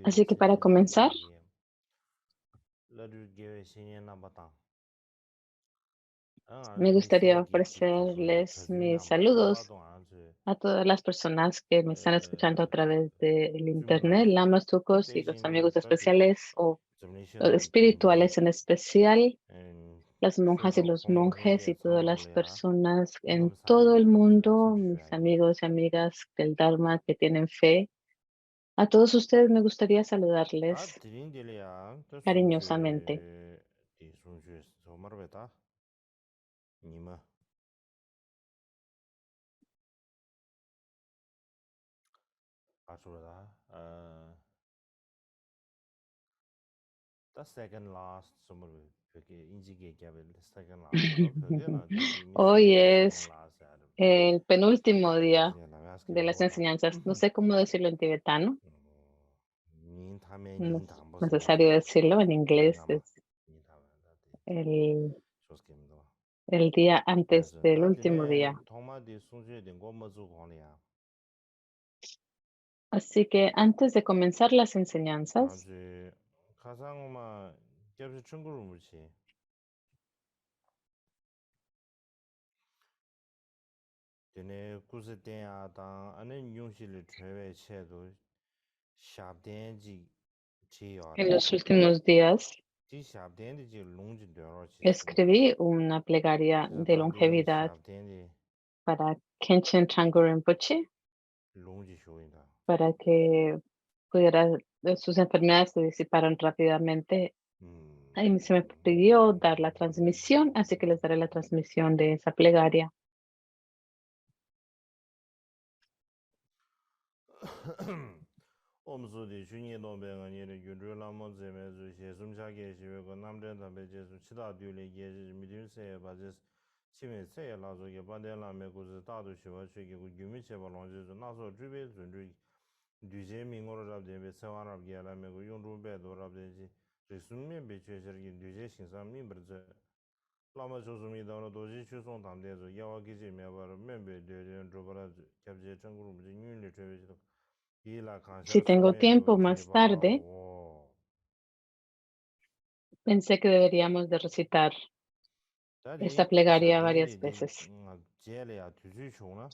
Así que para comenzar, me gustaría ofrecerles mis saludos a todas las personas que me están escuchando a través del internet, lamas, tucos y los amigos especiales o espirituales en especial, las monjas y los monjes y todas las personas en todo el mundo, mis amigos y amigas del Dharma que tienen fe. A todos ustedes me gustaría saludarles cariñosamente. Hoy es el penúltimo día de las enseñanzas. No sé cómo decirlo en tibetano. No es necesario decirlo en inglés. Es el, el día antes del último día. Así que antes de comenzar las enseñanzas, en los últimos días, escribí una plegaria de longevidad para Khenchen Changu Rinpoche, para que pudiera, sus enfermedades se disiparan rápidamente. Ahí se me pidió dar la transmisión, así que les daré la transmisión de esa plegaria. Si tengo tiempo más tarde, pensé que deberíamos de recitar esta plegaria varias veces.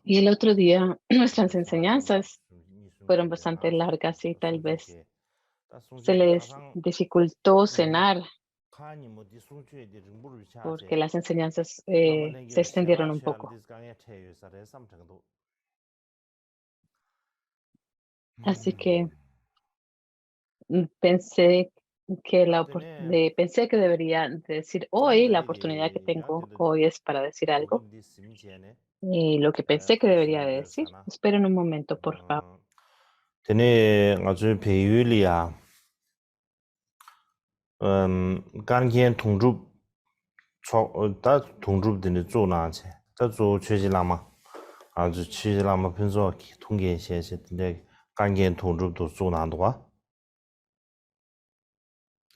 Y el otro día nuestras enseñanzas fueron bastante largas y tal vez se les dificultó cenar porque las enseñanzas se extendieron un poco. Así que pensé pensé que debería decir hoy, la oportunidad que tengo hoy es para decir algo. Y lo que pensé que debería de decir. Esperen un momento, por favor. 간겐 통줍 다 통줍 되는 조나체 다조 최지라마 아주 최지라마 편서 통계 시에서인데 간겐 통줍도 조나도와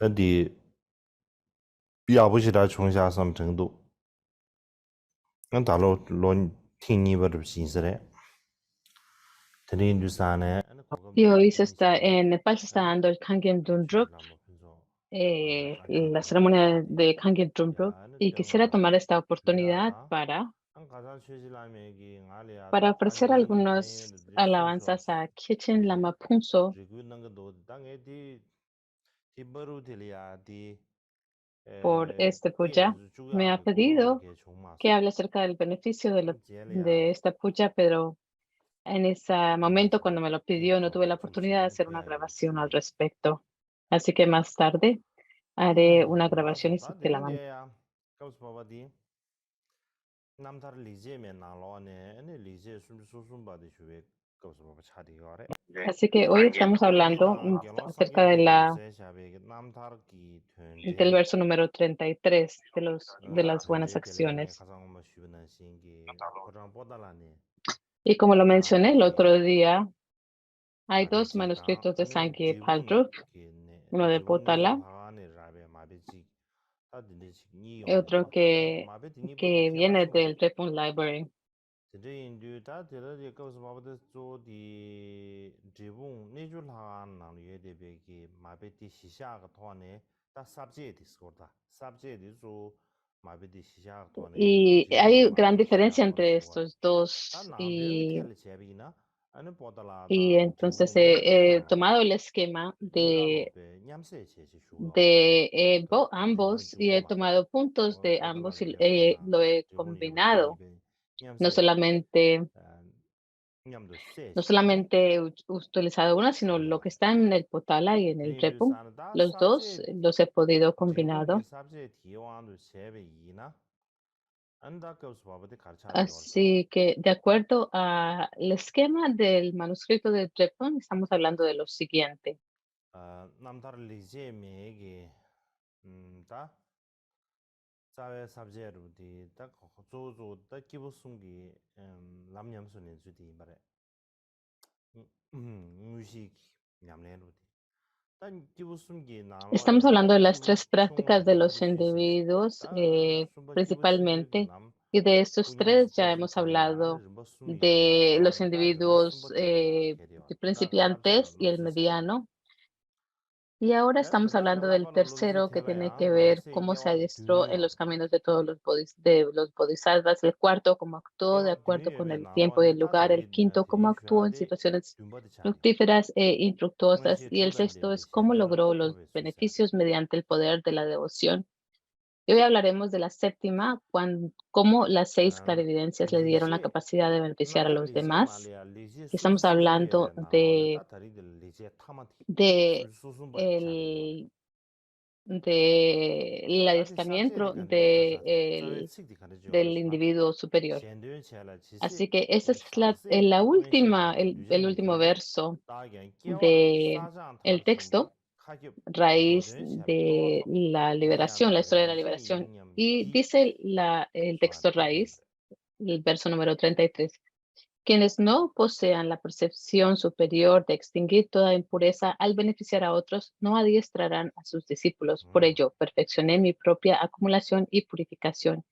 어디 비아부시라 총샤섬 정도 난 달로 론 티니버 신스레 드린두산에 Y hoy en Nepal se está dando el Kangen Dundrup, la ceremonia de Kangen Dundrup, y quisiera tomar esta oportunidad para ofrecer algunas alabanzas a Khenchen Lama Phunso por este puya. Me ha pedido que hable acerca del beneficio de esta puya, pero en ese momento cuando me lo pidió no tuve la oportunidad de hacer una grabación al respecto. Así que más tarde haré una grabación y se te la mando. Así que hoy estamos hablando acerca de del verso número 33 de las buenas acciones. Y como lo mencioné el otro día, hay dos manuscritos de Sangye Paldruk, uno de Potala y otro que viene del Drepung Library. 인류 다들의 것을 봐도 조디 지붕 내줄하는 예대백이 마베디 시샤가 토안에 다 sabjeti scorda sabjeti su 마베디 시샤가 토안에 Y 지붕이 hay gran 마베디 diferencia 시샤가 토안에 entre 시고 estos 다 dos 남들 텔 제비나 아니 y 보달라다 entonces 지붕 내줄하는 he tomado el esquema 유라로베 냠세 제시 슈로 de 지붕이 ambos y he 중고마 tomado puntos de ambos y 보달라게 lo he 지붕이 combinado. 요티베 No 냠세 solamente, 냠도 세 no 시네 solamente he utilizado una, sino lo que está en el potala y en el repo. 린주사는 다 Los dos sabje los he podido 지붕이 combinado. sabje 디와도 세베 이나 안다 겹스 바바데 가르차는 돌다 Así que, de acuerdo al esquema del manuscrito de Trepton, estamos hablando de lo siguiente. 남다를 리제메게 다 사회 sabje루디 딱 조조 딱 기부숨기 남냠선에 주디 말에 무식 냠내루디 단 기부숨기 Estamos 나와야 hablando 다 de las 기부 tres prácticas de 총로디 los 하도 쉐신지 individuos, 다 숨바 기부심들기 principalmente, 남 y de estos 군인지 tres ya 제지 hemos 카리아 hablado 르바 숨이 de los 나와는 다 르바 individuos 숨바 카리아 게리와 다 principiantes sabje로 y el 노티세베 mediano. Y ahora 다 estamos 대다 hablando del 달라바나 로지 tercero que tiene 텔라야 que ver 나세 cómo se 개와 adiestró en 듀와 los caminos de todos de los bodhisattvas. El cuarto, cómo actuó de 개와 acuerdo con 듀에베 el tiempo y el 나와네 다 lugar. El 데비 quinto, cómo 데비 actuó en 슈아데 situaciones 둠바디 차니 fructíferas e infructuosas. 응시 Y el sexto tum달데베 es cómo 셴데는 logró los 따토베 수이사데 beneficios mediante el poder de la devoción. Y hoy hablaremos de la séptima, cómo las seis clarividencias le dieron la 리제 capacidad de beneficiar a 남다 los 리제 demás. 말이야 리제 Y estamos hablando 수수숨게레 나와네 다 다리들 리제 타마티 de 수수숨바디 차리와 el del 다디 sab제디 adiestramiento 간데 다사데 저웨 칙디 간데 del 지오르스나 individuo superior. 셴드윈 첼라 지세 Así que esa es 샤세 la última, 웬셰베 el 뉴제니 último 딘데 verso 다겐 깨와르 de 사장 el 타르신데 texto, 카기 raíz 도전 첼라 de 토와토 la 디야 liberación, la historia de la 다겐 제 liberación. 이응냠 Y 디 dice el texto 슈아데 raíz, el verso número 33. Quienes no posean la percepción superior de extinguir toda impureza al beneficiar a otros, no adiestrarán a sus discípulos. Por ello, perfeccioné mi propia acumulación y purificación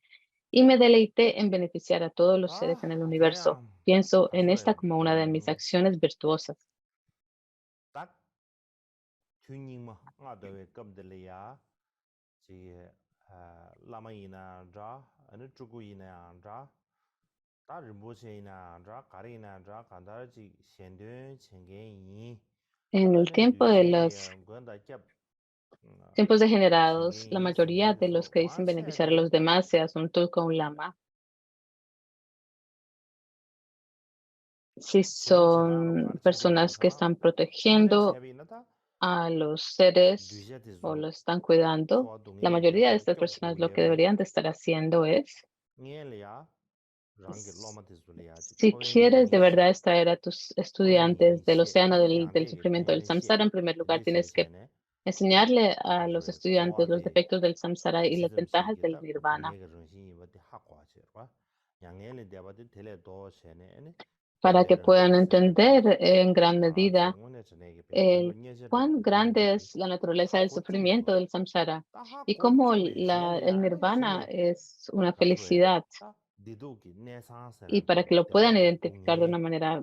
y me deleité en beneficiar a todos los seres en el 아 universo. 대양 Pienso en esta 가서래 como una de mis acciones virtuosas. 딱 튜닝마 아더웨 껍들이야 지 라마이나 자 어느 쪽이나 자 다르보세이나 자 가리나 자 간다지 현대 챙게이 En el 어느 tiempo de los 뉴제에 건다 캡 tiempos degenerados, la 챙게이 mayoría de los 생기면서 que dicen beneficiar a 와체데 los demás se asunto con un lama. Si 제베체다로 son 가르쳐도 personas que 가서나 están 근데 protegiendo 제비나다 a los seres o 뉴제티조 lo están cuidando, 초와 la 동에 mayoría de 대해서 estas personas lo que 겹고예베 deberían de estar haciendo es, 녜리아 랑게 s- 로마티스리아지 si 초엔게 quieres de 니시 verdad extraer a tus 초엔게 estudiantes del 니시 océano del 양게게 sufrimiento del 땡네시 samsara, en primer lugar tienes que 리세샤네 enseñarle a los 가서래 estudiantes los 초와데 defectos del samsara y las ventajas del 시즘시기다 nirvana, 동해가 정신이 버티 학과지와 양엘리 대바디 텔레도 셰네 para que 텔레런 puedan 도세베 entender en gran 아 medida 제원에 전에게 배 el 텔로 녀셔를 cuán grande 텔로인지디 es la naturaleza del 학고 sufrimiento 쭈베와 del samsara 따하 y cómo 고쭈베 el 젤리아 nirvana 신에 es una 가서래 felicidad. 따 디도기 Y 내상사란 para que lo puedan 대바도 identificar de 동해 una manera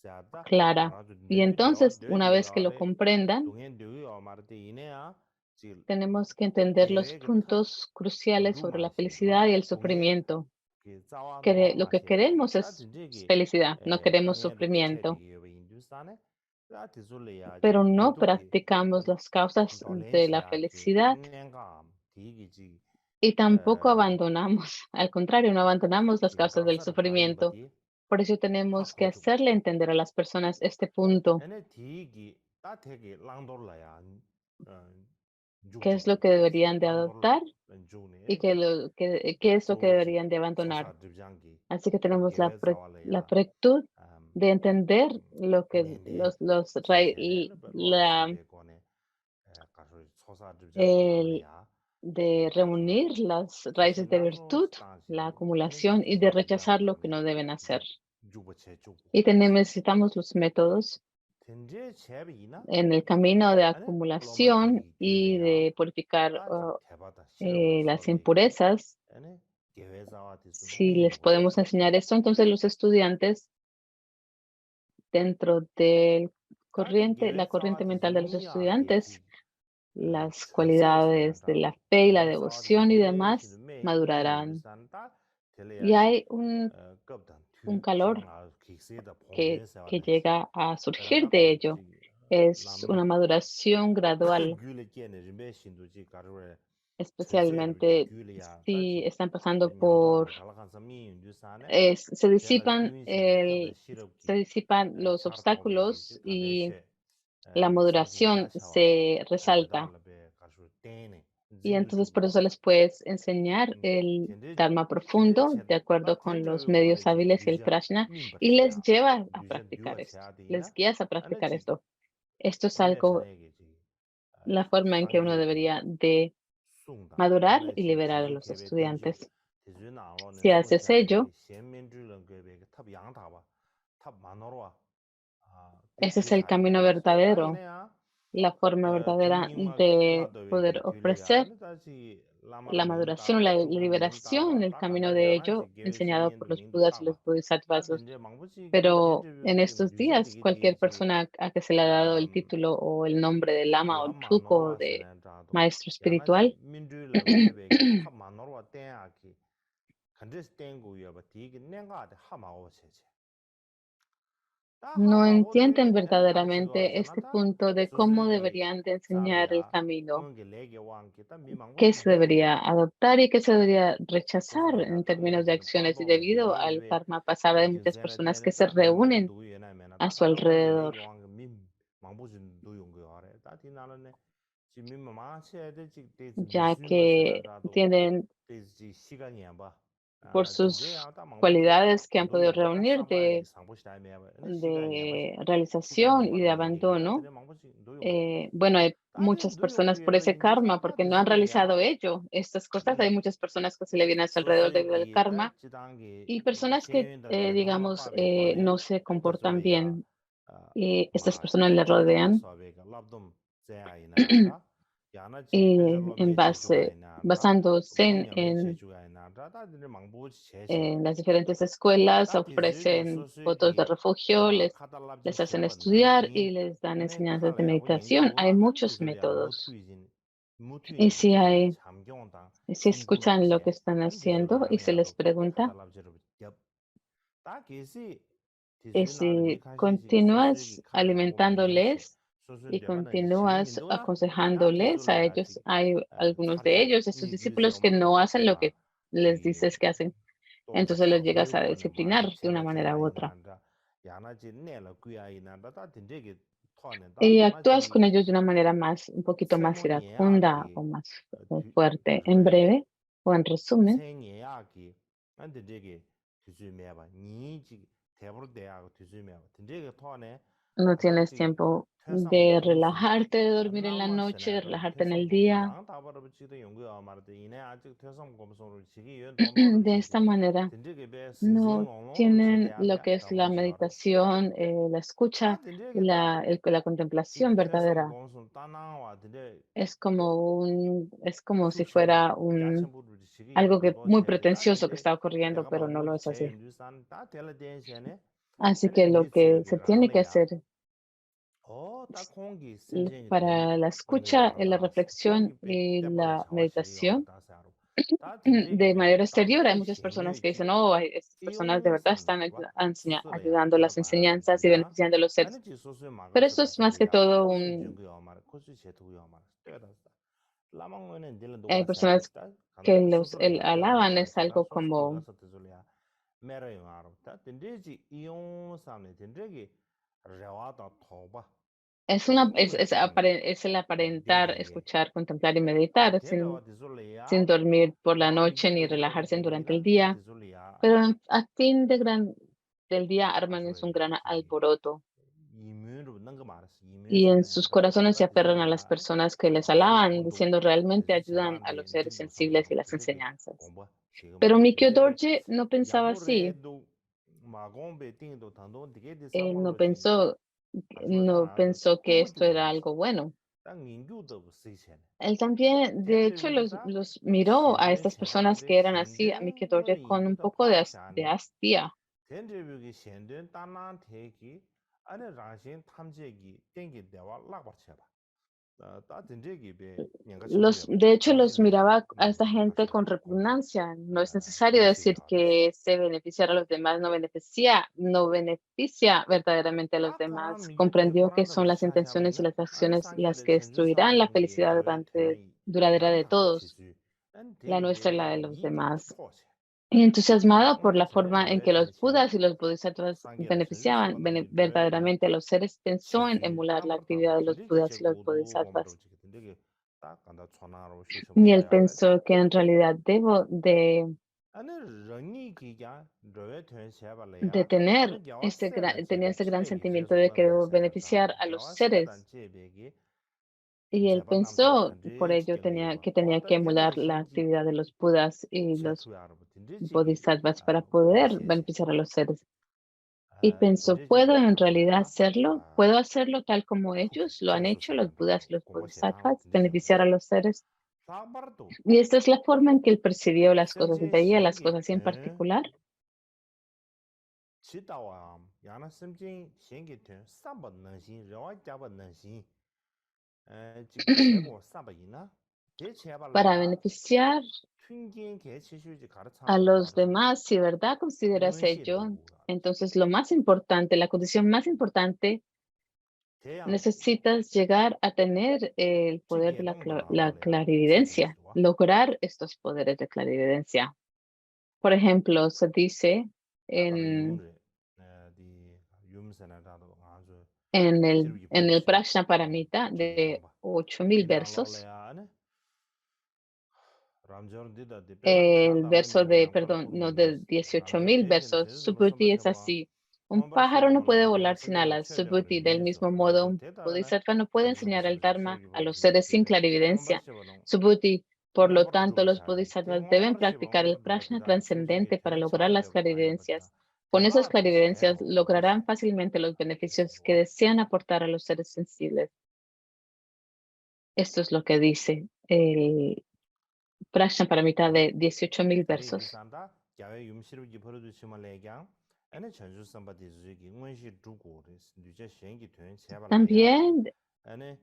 세다 clara. 가라도 Y 뇌디 되어 entonces, una 뇌디 vez que lo 아래 comprendan, 동해 뇌어 말때 이내야 지 tenemos que entender los 계획의 탑 puntos cruciales sobre la 루마시와 felicidad y el 동해 sufrimiento. 그 자와 Lo que 노마시와 queremos 다 es 진짜기 felicidad, no queremos 땅에도 sufrimiento, 체리기 인두산에 다 디솔레야지 pero no 디도기 practicamos las causas de la 돌렌시아지 felicidad 응행감 디기지 y tampoco abandonamos, al contrario, no abandonamos las causas del 가서를 sufrimiento. 가림바디 Por eso tenemos que 하고주 hacerle entender a las personas este punto, 에네 디기 따테기 랑돌라야 qué 죽죽 es lo que deberían de 랑돌 adoptar y 죽네 qué es lo que 조지 deberían de abandonar. 초사 집장기 Así que tenemos 개베 la 자왈레야 prectud de entender lo que 멘데 los 시세네 로마 시베고네 가서 초사 집장기 el- 말이야 de 가서 reunir las raíces de 시신나로 virtud, la 스탄시네 에네 acumulación y de 초사 rechazar lo que 집장기네 no deben hacer. 주부체 주부 Y necesitamos los métodos 텐제 제비나 en el camino de 아니 acumulación 로마티 y 규베야 de purificar 따지 대바다 실험을 las 서울에게 impurezas. 아니 Si les podemos enseñar esto, entonces los estudiantes dentro del la corriente mental de los estudiantes, las cualidades de la fe y la devoción y demás madurarán. Y hay un calor que llega a surgir de ello. Es una maduración gradual, especialmente si están pasando por, se disipan los obstáculos y la maduración se resalta. Y entonces por eso les puedes enseñar el Dharma profundo de acuerdo con los medios hábiles y el Krishna y les llevas a practicar esto, les guías a practicar esto. Esto es algo, la forma en que uno debería de madurar y liberar a los estudiantes. Si haces ello, ese es el camino verdadero, la forma verdadera de poder ofrecer la maduración, la liberación, el camino de ello enseñado por los Budas y los Bodhisattvas. Pero en estos días, cualquier persona a que se le ha dado el título o el nombre de lama o chuko de maestro espiritual, no entienden verdaderamente este punto de cómo deberían de enseñar el camino, qué se debería adoptar y qué se debería rechazar en términos de acciones y debido al karma pasado de muchas personas que se reúnen a su alrededor, ya que tienen por sus cualidades que han podido reunir de realización y de abandono. Bueno, hay muchas personas por ese karma, porque no han realizado ello, estas cosas. Hay muchas personas que se le vienen a su alrededor debido al karma y personas que, digamos, no se comportan bien y estas personas le rodean. En basándose en las diferentes escuelas, ofrecen fotos de refugio, les hacen estudiar y les dan enseñanzas de meditación. Hay muchos métodos. Y si escuchan lo que están haciendo y se les pregunta, y si continúas alimentándoles y continúas aconsejándoles a ellos, hay algunos de ellos, estos discípulos, que no hacen lo que les dices que hacen. Entonces los llegas a disciplinar de una manera u otra. Y actúas con ellos de una manera un poquito más iracunda o más fuerte. En breve, o en resumen, no tienes tiempo de relajarte, de dormir en la noche, de relajarte en el día. De esta manera, no tienen lo que es la meditación, la escucha y la contemplación verdadera. Es como si fuera algo muy pretencioso que está ocurriendo, pero no lo es así. Así que lo que se tiene que hacer para la escucha, la reflexión y la meditación de manera exterior, hay muchas personas que dicen, oh, estas personas de verdad están ayudando las enseñanzas y beneficiando a los seres. Pero esto es más que todo hay personas que alaban, es algo como, es el aparentar, escuchar, contemplar y meditar sin dormir por la noche ni relajarse durante el día, pero a fin del día arman es un gran alboroto y en sus corazones se aferran a las personas que les alaban, diciendo realmente ayudan a los seres sensibles y las enseñanzas. Pero Mikio Dorje no pensaba así. Él no pensó que esto era algo bueno. Él también, de hecho, los miró a estas personas que eran así, a Miki Dorje, con un poco de hastia. 덴제벽이 현된 땅난 대기 안에 라신 탐지기 땡기 대와 락버쳐봐. 다 덴제기 배 년가 쳐버려봐. De hecho, los 라신은 miraba a esta 년가 gente con 쳐버려. 공 repugnancia. No es necesario decir 공식이야. que se beneficiar a los demás, no beneficia verdaderamente a los 아까 demás. 미국의 Comprendió que son 불안도 las intenciones y 샤샤바이나 las 아니 acciones las 상계의 que 전주 destruirán la 사업이 felicidad 대외 되는 duradera de 양당의 todos, 지수 안 la 되게 nuestra y la 배 de los 이득도 demás. 포세. Y entusiasmado por 오늘 la 전에 forma en 대외 que 된 los 셈에 Budas y los Bodhisattvas 상계의 전주 beneficiaban 사업이 대외 된 verdaderamente a los seres, pensó en 지수 emular la actividad 땀버타도 de los 덴데기 Budas y los 제고도 Bodhisattvas. 원바로 지게 덴데기 딱 간다 전화로 Y él 쉬셔봐야 돼. pensó que en realidad debo 아니 런니 기가 대외 된 de 셈발이야. tener 아니 겨와세단 tenía 제베 ese gran 치레기 sentimiento 제수 de que 벌레 debo 셈다. beneficiar a los 겨와세단 seres. 제베기 Y él 제발 남도 pensó, por 던지 ello 지게래요. que tenía que 어떤 emular 대외 la 신기 actividad de los Budas y los 제투야 여러분 던지지기 Bodhisattvas para poder 무시해세. beneficiar a los seres. Y pensó, 던지지기 ¿puedo en realidad 가르쳐야 hacerlo? ¿Puedo hacerlo tal como ellos lo han 튜수 hecho, los 세단다. Budas y los 공모시당 Bodhisattvas, 던지셔봐. beneficiar a los seres? 사바르도 Y esta es la forma en que él percibió las cosas, 셈진 veía las 신기 cosas y en 된 particular. 지다와 야나 셈진 신기 된 삼바 능신 러와 잡아 능신 지금 제고 삼바이나 Para 대체발래야 beneficiar 튕긴 개치슈지 a 가르쳐는 los 말이야. demás, si verdad consideras ello, 원시도 entonces lo más importante, la condición más importante, 대양 necesitas llegar a tener el poder de la 지게동물하고래야 clarividencia, 치주지도 lograr estos poderes de clarividencia. Por ejemplo, se dice 나가로 en, 윤을 디 윤선에다도 아주 en el 시르기 Prajnaparamita de 지게동바 8000 이랑 versos, 롤레야네 람저르디다 디벨라 el 샤다로 verso de, 냐냐양 perdón, no, 파르코르니 de 18.000 람저르디신 versos, 제스 Subhuti es 버섬버셔봐 así. Un pájaro no puede 몬버셔버라 volar sin 야나스게 alas, 최대버리 Subhuti. Del 니니쇼 mismo modo, un 대다네 bodhisattva no puede enseñar el 람저버셔버리 Dharma 시르기 a los 버르시기 seres sin 디베 clarividencia, 몬버셔버롱 Subhuti. Por lo 땡어버로 tanto, los 두버샤베 bodhisattvas deben practicar el 땡어버시버롱 prajna 디다 심지기 trascendente para lograr las 대체발레버 다이버다 clarividencias. Con esas 대발라도 clarividencias 쉐야고 lograrán 원버셔 fácilmente los beneficios que 그래서 desean aportar a los seres sensibles. Esto es lo que dice el Prajnaparamita de 18.000 다리 versos. 디산다 야외 юм시르기 버르두시만 레강 아니 전주 선바디 주기 원시 두고를 뉴제 시행기 된 제발레야 También 아니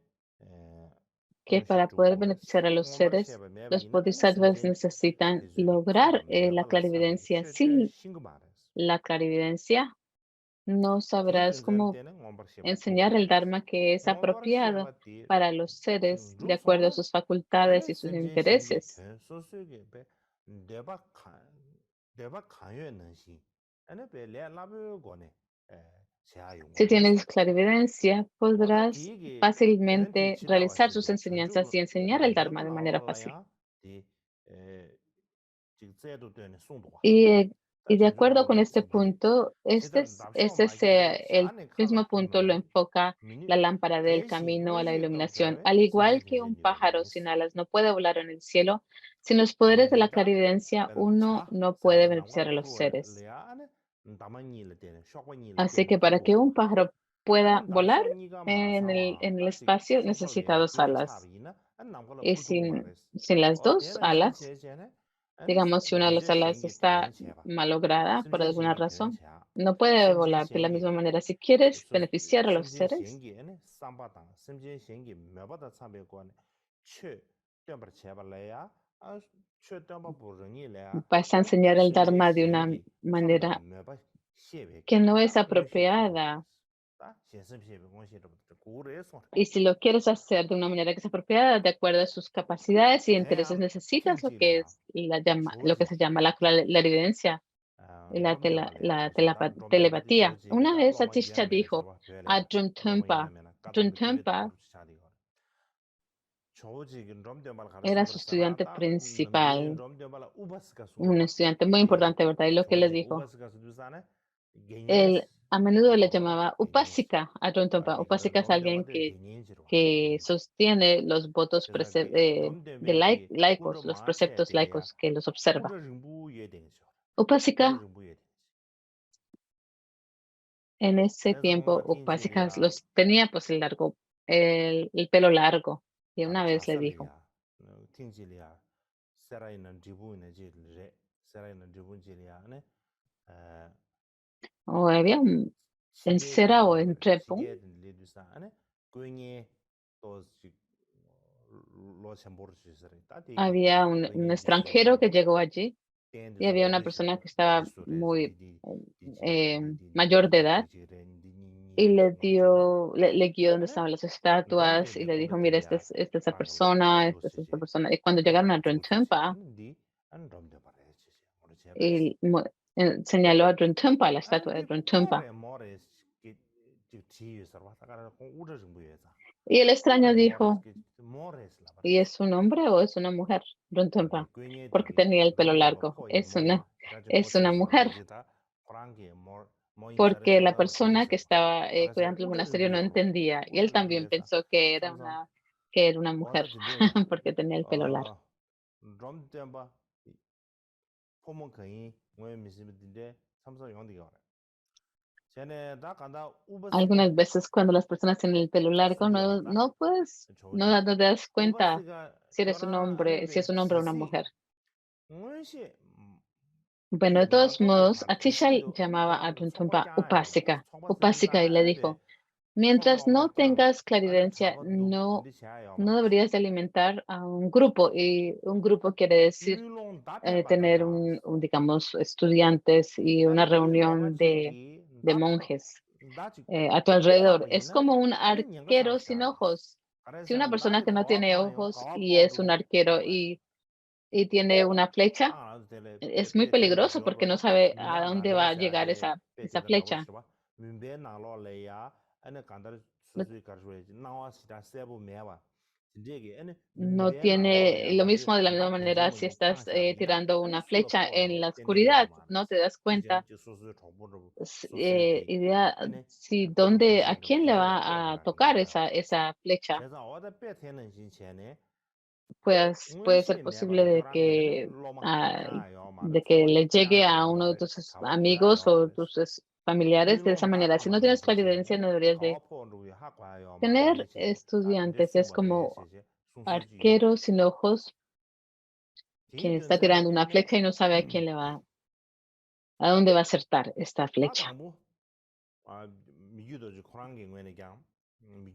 que 원시 para poder 두고를 beneficiar a los seres, 원버셔버 los 매버기나 아니 bodhisattvas 섬진 necesitan 디주기 lograr 칸바 la 매발라 삼베기 clarividencia. 최대 Sin 신고마레스 la clarividencia, no sabrás 디든전 cómo 때는 원버셔버 enseñar el 두고레스 Dharma que es apropiado 원버셔버 디 para los seres de acuerdo a 루송나 sus facultades 아니 y sus 섬진 시행기 intereses. 된 소수기 배 내바 칸여 능시 아니 배 레라브 고네 Si 제아용고레스 tienes clarividencia, 오다 podrás 디게 베렌티 fácilmente realizar sus 지다와시게 enseñanzas 전주 y enseñar el Dharma 람저르 de manera fácil. 라올라야 디 지금 제도 되는 송도와 다 Y de 전주 acuerdo con 람저 este 집기 punto, 제대로 납시오 마게 el 샤네 칼라 mismo punto lo 톤노 enfoca 미니 la lámpara del 대신 camino a la 원시도 iluminación. 대외 Al 심지 igual que un 된제기 pájaro sin 베리니스 alas no puede volar en el cielo, sin los poderes de la 디데가 clarividencia, uno 자 no puede 사바 beneficiar 나고라 a los 프로에 seres. 레아네 담아니를 되는 쇼고니를 Así 되는 que para que un 푸고와 pájaro pueda 아니 volar 남쇼니가 마상와 en el 다시 espacio, necesita 쇼발레 dos 뒤에 alas. 차비나 아니 남고라 Y 풀두고 말레스 sin las dos 대는 alas, 제제네 아니 digamos, si una de las 뉴제 alas 시행기 está 된 제바 malograda por 심진 alguna 시행기 된 razón, 제야 no puede 심진 volar de la misma 시행기 manera. Si quieres 그래서 beneficiar a los 심진 seres, 시행기에는 쌈바당 심진 시행기 몇바다 참배권 최 땜버 제발래야 최 땜버 부르니래야 vas a 아니 enseñar el 심진 Dharma de una 시행기 칸바 manera 몇바 que 시에베기 no es 딱 원시 두고레스 apropiada. 딱 신심 시에베 원시로 고레스 Y si lo quieres hacer de una manera que es apropiada, de acuerdo a sus capacidades y intereses, 대양 necesitas lo que 튕지래야 es lo que 조지 se llama la evidencia y 롬데발이야 그래서 롬데발디 telepatía. Una 조지기다 vez 로마 Atisha 예메네 dijo 저바 a 되래야 로마 Druntumpa, 예메나 까담비 디베도 Druntumpa 버릇 차리고 조지긴 롬데발 era 가르쳐 su 버렸잖아 estudiante 딱 남비 principal, 롬데발 우바스가 un 송도와 estudiante muy 디 importante, ¿verdad? Y lo que le 조지 dijo, 우바스가 두산에 게니레스 él a menudo le 어 llamaba 게니레스 Upasika a Druntumpa. 아디가 Upasika es alguien 롬데발데 게니지로 que 게니지 sostiene los votos 그래서 롬데베기 꿀로 laicos, los 마셔야 preceptos 되야 laicos que los observa. 꿀을 릉부에 되죠 꿀을 Upasika, 릉부에 되지 en ese 그래서 tiempo, 뭔가 Upasika 띵지리야 los tenía pues el largo el pelo largo. Y una vez le dijo, 자살이야. 팅질이야. 살아있는 지붕이네 지르. 살아있는 지붕질이야. 네. 에, o había en Cera o en Trepong, 시계든 리두사. 네. 꾸잉이 또 로 첨보를 주시더래. 따디 había un 꾸잉이 extranjero 디수이디. que llegó allí y 땡드서 había una persona 모르시고 que estaba 디수레 muy 디지레 mayor de edad 디지레 y 니니니 모르지바. le guió donde 네. estaban las estatuas y 롬데베 le dijo, mira, 콤베들이야. esta es esa 프랑게 persona, esta es esta 로스지. persona. Y cuando llegaron a 롬데 조수지. Runtumpa, 아니 안 롬데 바래지. 모르지바. y señaló a Runtumpa, la estatua de 안디 Runtumpa. 모레 그 지위에서 왔다 가라 공 우저 정부에서 Y el extraño dijo, 그 모레스 ¿y 라바레스 es un hombre o es una mujer? 디 Runtumpa, 꾸잉에 porque 딩게 tenía el pelo 롬데로 largo. 포이 가지 Es una 고스에서 mujer, 로지다 프랑게 모 porque la 인터레스다 persona que 로지셔 estaba 가서 cuidando el 우저 monasterio no 정부여 entendía. Y 우저 él también 정부에서 pensó 삼삼 que era una mujer, 오다 딘데 porque tenía el pelo largo. 롬데바 포몬 거의 뭐 미시면 딘데 삼삼 용디가 쟤네 다 간다 우버스가 Algunas veces cuando las personas tienen el pelo largo, 우버스게 왔다 no te das cuenta 우버스가 si es un hombre o una 지시 mujer. 무엇이 Bueno, de todos 말고도 modos, 바 Atishal 지시도 llamaba a Runtumpa 총박장아요 Upasika y le 총박장아는데 dijo, mientras no 총로마장 tengas 아니 claridencia, 작업도 근데 no 말이지 deberías de alimentar a un grupo. Y un grupo quiere decir 율롱 답변 tener 받아야 digamos, estudiantes y una 아니 이 reunión 로마지기 de 답도 monjes 나지 a tu alrededor. Es 오바버기는 como un 아니 년가 arquero sin 상시하지 ojos. Si una 그래서 persona 나지 que no 가와 tiene 파요 ojos 가와 y es un 파도 arquero y tiene una flecha, 아 되레 es muy 베베 peligroso porque no 지어봐라 sabe a 민다 dónde va a 나레샤 llegar 제 esa 베제가 flecha. 나버스바 민베 나로레야 아니 간다르 No, 수수이 가르웨지 나와시다 세부 메와 진짜게 아니 no 민베 tiene 나로레야 lo 마지 mismo de la misma 다 manera si 딘지모니 estás 탕샤르기나 tirando 아니 una 술로 flecha en 포로 la 덴데게야 oscuridad, no te 말레스 das 디젠 cuenta 지 수수 정보로 수수이디 idea 아니 포도 a 덴시도 quién le 제대로 va a tocar 포르라기야 esa flecha. 제가 어디 베테는 진짜네 Pues puede ser 응시 posible 내가 교란게는 로마 ah, 장아요 말은 de que le llegue a 총박장아요 uno de 말에 tus 가와 amigos 비라요 o 말레스 tus familiares de esa 율롱 manera. Si no tienes 다타마레스 claridencia, 제네 no deberías de 가와 포르위 학과요 말에 tener 리시제 따딘데 estudiantes. Es como 심벌레시제 순수지요 arquero sin ojos que está 디든서 tirando una 딘데 flecha y no sabe a dónde va a acertar esta 다 flecha. 당부 아 미규도 지 코란게 왜냐 경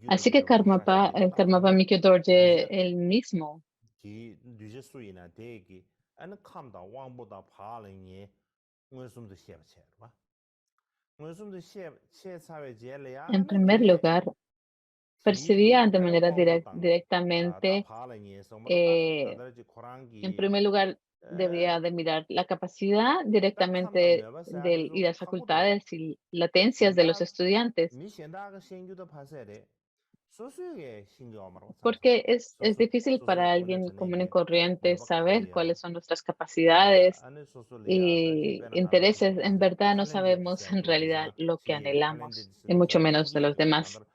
Así 미규도 que 저 Karmapa, 샤샤디 다 Karmapa 당부 Mikyo Dorje, 뉴제 él mismo, 기 뉴제 수이나 대기 아니 캄다 왕보다 파랭이 무슨도 시험체 봐 무슨도 시험 사회 제례야 en 아니 primer 디 lugar, 지기 percibía de 아니 manera 왕보 땅 다 directamente. 파랭이 somos 다 eh, 간다지 En 코란기 primer lugar, debería de mirar la capacidad 다 캄다 directamente 뇌버서 y 아주 las 하고도 facultades y latencias de los 니다 estudiantes, 미신다가 신규도 파세래 소수의 신경 말고 삼삼 porque es 소수 difícil 소수 para 원래 alguien común y 전에기 corriente 뇌버 saber 강게야 cuáles son nuestras capacidades 안에 소수리아 다지 y 배는 가라지 intereses. En verdad no 탤런트 sabemos en realidad 센도지사 lo que 지게 anhelamos, y 탤런트 mucho 센 menos de los 랭게기 demás. 간다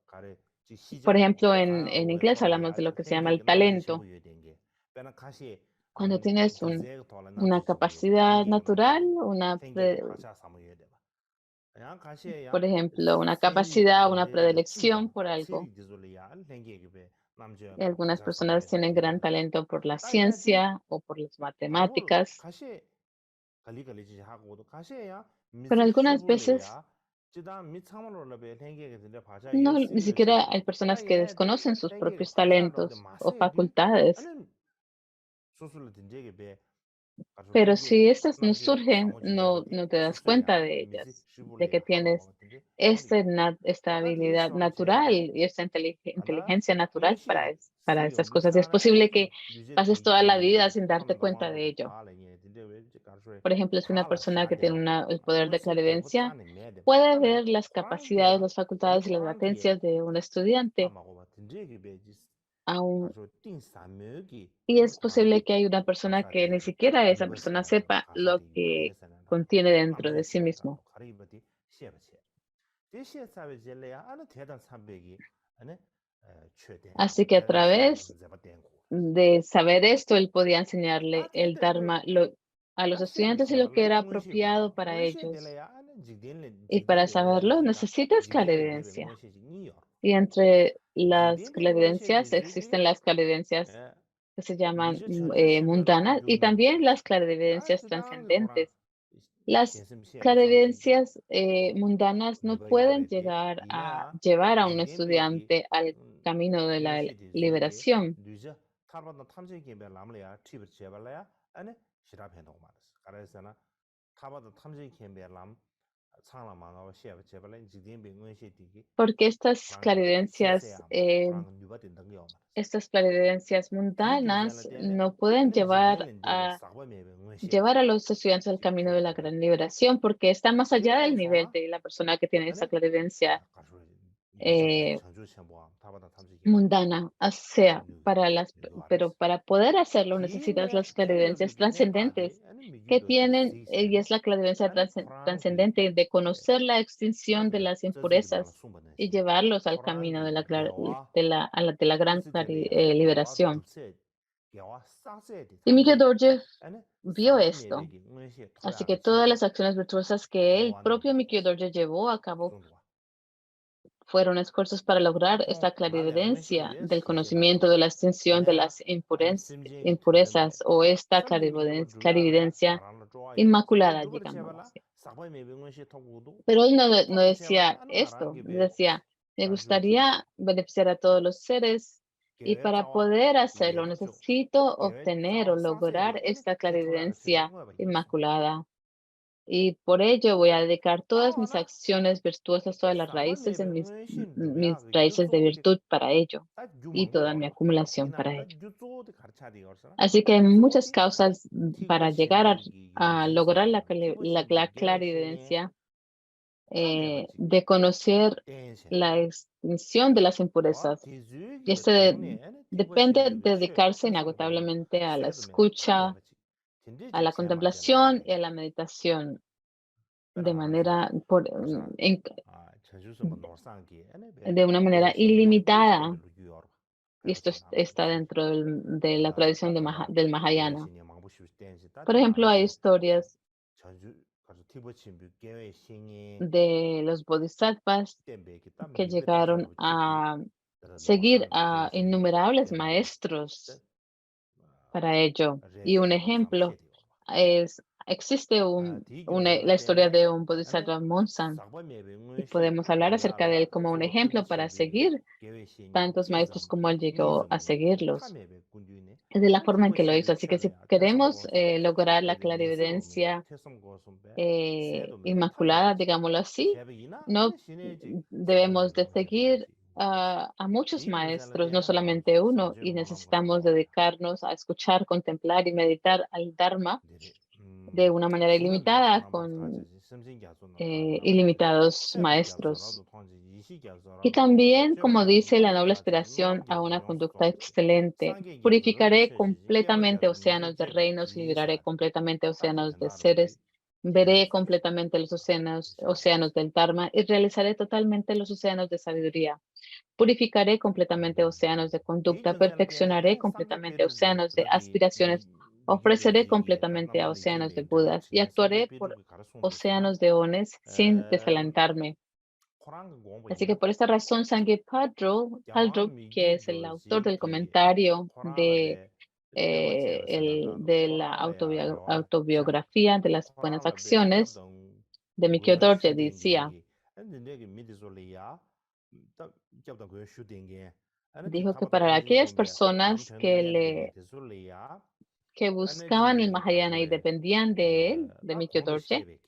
가래 지 Por 시장 ejemplo, en 가야고 inglés 외토로 hablamos de 야지 lo que se llama el 랭게기 남지 talento. 신부여 된게 배는 가시 Cuando tienes 디제 돌아 una 남지 신부여 돼 capacidad 랭게기 남지 natural, 랭게기 가샤 사무여 돼 양 가시야 por ejemplo, una 신유도 capacidad, una 디제 predilección 찌다 por algo. 체리 디졸이야 랭게기 배 남지 Y algunas 가샤 personas 사무여 돼 tienen gran 랭게기 talento por la 따이다디 ciencia o por las 당부를 matemáticas, 가시 관리지 하고도 가시야 pero 미지 algunas veces 슈불이야 지다 미참으로 배 랭게기 근데 바자 ni 예시를 siquiera 시대 hay personas que 따예디 desconocen sus 랭게기 propios 가샤로 talentos o 마세디 facultades. 아니 소술을 든지게 배 가지고 Pero si 랭게기 estas no 남지 surgen, 사무지게디 no te das cuenta 소수야 de 미지 ellas, de que 슈불이야 tienes 하고 같은데 용디가 esta 어디 habilidad natural 쇼르체 y esta 간다 inteligencia natural 응시 para 시요 estas cosas. Y es 미사나 posible 아니 que pases 뉴제디 toda la vida 기기 sin darte 캄다 cuenta de 왕보다 ello. 파랭이 딘데 왜 가르쳐 Por ejemplo, si una 파라 persona que tiene 샤데바 el poder de 응시 대부 clarividencia 짠이 매데바 puede 아나 ver las capacidades, 코랑게야 las 아니 facultades y las 코랑게 latencias de un estudiante, 아마고 같은 제기 베지 aún, 가서 띵사묘기 y es posible 코랑게 que hay una persona que ni 감사되게 siquiera esa persona 우버스야마 sepa lo 감사되게 que 말레세나라 contiene dentro de sí 남제시야다 mismo. 가리버디 시에버시 대시에 사베젤레야 아니 대단 300이 아니 최대 Así que a 대단 시야다 través 제바 땡고 de saber esto, él podía enseñarle el 따뜻해 그 Dharma a los estudiantes y lo que era apropiado para ellos. Y para saberlo necesitas clarividencia. Y entre las 딘딘데 clarividencias 응외셰기들이 existen las clarividencias 예, que se llaman 미저 전주 신별람 mundanas y 유는 también las 다 clarividencias 주당하는 소랑 trascendentes. Las 신심 시행 상식이 clarividencias mundanas no 미버 pueden 요래디 llegar a 이내야 llevar a un 딘딘베기 estudiante al camino de la 응외셰디 제기 liberación, 뉴저 타바도 탐지기 람려야 팁을 제발래야 아니 시라페노 말았어 그래서나 타바도 탐지기 람 상라만하고 시합 제발래 지딘베 응외셰디기 porque 프랑기 세세야 프랑 뉴바딘 등요 estas clarividencias 디디 mundanas 잘라데네 no pueden 아니 지딘렌데베 싸바메베 응외셰 llevar a los estudiantes al camino de la gran liberación, porque está más allá del 디디랑 nivel 소나 de la persona que tiene esa 아니 clarividencia 가서 뉴저디 eh, 전주 첨보함 타바다 탐지기 mundana, o sea, 뉴게 pero 뉴아레스 para poder hacerlo necesitas 디네 las clarividencias 텔러리디 넥바디 trascendentes 아니 que 미규도디 tienen, y 시기세 es la clarividencia 아니 코란기 trascendente de conocer la extinción de las 저지기 별로 impurezas y 숨번내시 llevarlos al camino de 코란기 개와 de la gran 디스텔리아 개와 liberación. 덥세 개와 싸세디 Y Miguel 탐제 Dorje 아니 vio esto, 사바메베기 응시 así 토야가 que todas 체디 las acciones virtuosas que el propio 개와나고 Mikio Dorje llevó a cabo 그런도와 fueron esfuerzos para lograr 다통 esta 말레 응시 clarividencia del 시시다 conocimiento de la extinción de 아니야 las 아니 심지에 impurezas o esta 선미미도 줄라래 clarividencia 나라는 좋아해 아니 inmaculada, 누버를 digámoslo 제발라 así. 사바메베 응시 통고도 Pero él no 탑을 제발라 decía 아니 esto, 말한게 배 decía, me 가주디 gustaría beneficiar a todos los seres y 계획 para 자와 poder hacerlo 예버죠 necesito 계획 obtener o 자와 lograr 사세디 아니 esta 개토야가 체디 clarividencia 응어 봐요 inmaculada. Y por ello voy a dedicar todas mis 아나 acciones virtuosas, todas las raíces 사바메베 en 응신 mis 누야 그 raíces de 유조 virtud para ello 딱 y 유망고 toda mi 얼어 acumulación 이나 para 딱 ello. 유조도 가르쳐야 돼 얼서나 Así que hay muchas 유조디 causas 티고 para llegar 신비기 a lograr 요진세 티고 la 신비 개외신이 clarividencia 짬내버지 de conocer 댄세 la extinción de las 개와 impurezas. Y 디즈기 este 땡네 티고 depende 신비를 de 최 dedicarse 최상고 inagotablemente a la 세르메 escucha, 짬내버지 진짜 a la contemplación 제마데라게 y a la meditación de 베라나지 manera, 벌써 아 저주서 뭐 노상기 에네베 de una manera 개외신이 망부 ilimitada. 시험을 유어 Y esto 가르치나 está 말이지 dentro de la tradición 따타바 del Mahayana. 개외신이 망부 시험 댄시 Por 따디 ejemplo, hay 말하지 historias 저주 가서 티버 신비 개외신이 de los bodhisattvas 땜베기 땀 que 뉴베 따서 llegaron 찍디 a seguir 노상기 a 개외신이 innumerables 땜베기 maestros para ello. Y un 레디 ejemplo 노상셰디 existe 디교 la historia 잘라데네 de un 아니 bodhisattva Monsan, 사바메베 y 응시 podemos hablar acerca de él 누야라 como un 조 티버 ejemplo para 신비기 seguir 개외신이 tantos maestros 제점 como él llegó a 미점이 seguirlos. 타메베 군주네 Es de la 아니 forma en 티버 que lo hizo. 신비 Así que si 최래야 태섬 queremos 고섬 lograr la 레디 민스로메 clarividencia 태섬 고섬베 inmaculada, 타메베지 digámoslo así, 제베이나 no 아니 신의지 debemos 사바메베 de 응시 seguir 되지 응시 a muchos 디교 maestros, no 잘라데네 말하면서 solamente uno, y 사제 고람고라 necesitamos 나와야 dedicarnos a escuchar, contemplar y meditar al Dharma 데데 de una manera 신은도 ilimitada 소나무 con 타지지 심신갸소나 타바람지 ilimitados 체부갸소라도 maestros. 통지 Y 이시갸소라도 통지 también, como 쇠부야 dice la noble 노람갸지 aspiración a una 노람갸지 conducta 용수도 excelente, 상계갸소를 purificaré 쉐지지 completamente 깨버갸소 océanos de 미접제베 reinos y liberaré 이샤 completamente 따디 océanos de 된다르게 seres. Veré 디즈세 completamente los océanos 디샤바지 del Dharma y realizaré totalmente los océanos de sabiduría. Purificaré completamente océanos de conducta, 디준셀데 perfeccionaré 아니 상계 completamente 베르지 océanos de 그러디 aspiraciones, ofreceré 미규베지기 completamente a 단나말리 océanos de 지미 되버 Budas y 지네 상계 actuaré por 베르기 가르송도서나 océanos de ones sin 에 desalentarme. 코랑 Así que 공부이나 por esta razón, Sanjay 야와 Paldro, que es el autor del 미규도지기 comentario 코랑라베 떼버체베 세나간 de la 코랑라야 개와 차 autobiografía de las buenas 코랑라베 acciones 겹던 de Mikio 그 Dorje, decía, 슈딩기기 근데 내게 미디솔리아 딱 겹던 그 슈딩기 아니 dijo que 타바다 para aquellas 탐지기베 personas 남천들이야들이 디솔리아 que buscaban el 에너지베기 Mahayana y 가르소에 dependían de él, de 딱 Mikio 공도 Dorje, 시계베기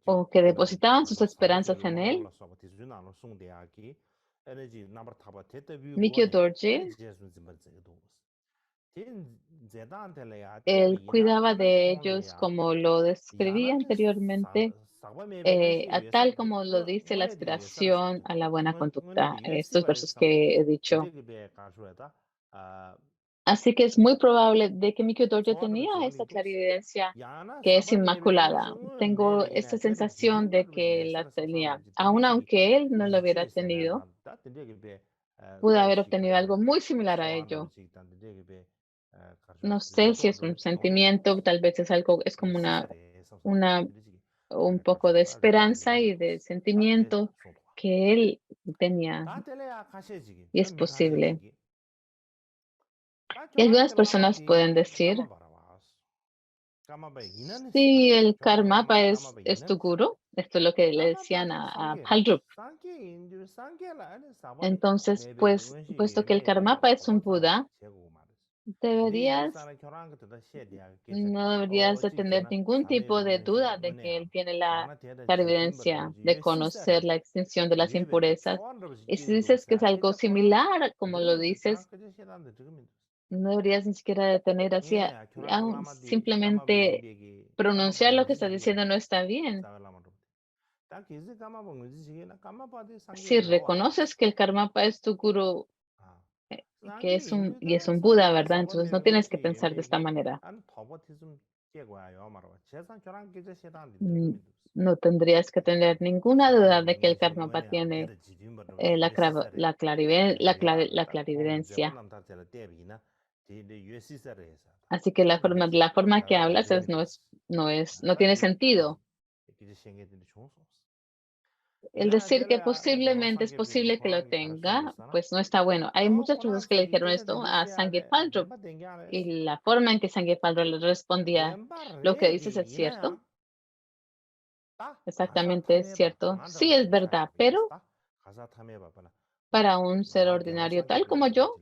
o que 그다음 depositaban sus 가서 esperanzas 사바제를 en él, 망고라 써봐 디주나로 송대야기 에너지 남버 타바 테터뷰 Mikio 고네 Dorje, 에너지 제스 좀 제도 틴 제단텔레야 él 테베이나 cuidaba 아니 de ellos 콩레야 como lo describí 야나데 anteriormente, 사바메베 응시 a tal 위해서디 como lo dice la 응원에디 위해서라서 aspiración a la buena conducta, 응원에디 estos 위해서바 versos 삼 que he dicho. 디데기베 가수에다 아 Así que es muy probable de que Mikio Dorje 소화들 tenía esta 지원이 도스 clarividencia 야나 que es 사바메베 응시 inmaculada. Tengo 응메베기나 esta 테르 sensación de 디딘가도 que la 위해서라서 tenía, 상라지 aun 디미지기 aunque él no lo hubiera 이주에서나 tenido, 남다 디데기베 pudo haber 가시 obtenido algo 가수에다 muy similar a 소화나버 ello. 지단 디데기베 가수 No sé si es un 리조도 통 sentimiento, tal vez es algo, es como 시설에 una 섬섬 un poco de esperanza y de sentimiento que él tenía, y es posible. Y algunas personas pueden decir, si el Karmapa es tu gurú, esto es lo que le decían a Paldrup. Entonces, pues, puesto que el Karmapa es un Buda, deberías, no deberías de tener ningún tipo de duda de que él tiene la clarividencia de conocer la extinción de las impurezas. Y si dices que es algo similar, como lo dices, no deberías ni siquiera detener así, simplemente pronunciar lo que estás diciendo no está bien. Si reconoces que el Karmapa es tu gurú, que es un Buda, ¿verdad? Entonces no tienes que pensar de esta manera. Mm, No tendrías que tener ninguna duda de que el Karmapa tiene la clarividencia. Así que la forma que hablas no tiene sentido. El decir que posiblemente es posible que lo tenga, pues no está bueno. Hay muchas personas que le dijeron esto a Sange Pandro y la forma en que Sange Pandro le respondía, lo que dices es cierto, exactamente es cierto, sí es verdad, pero para un ser ordinario tal como yo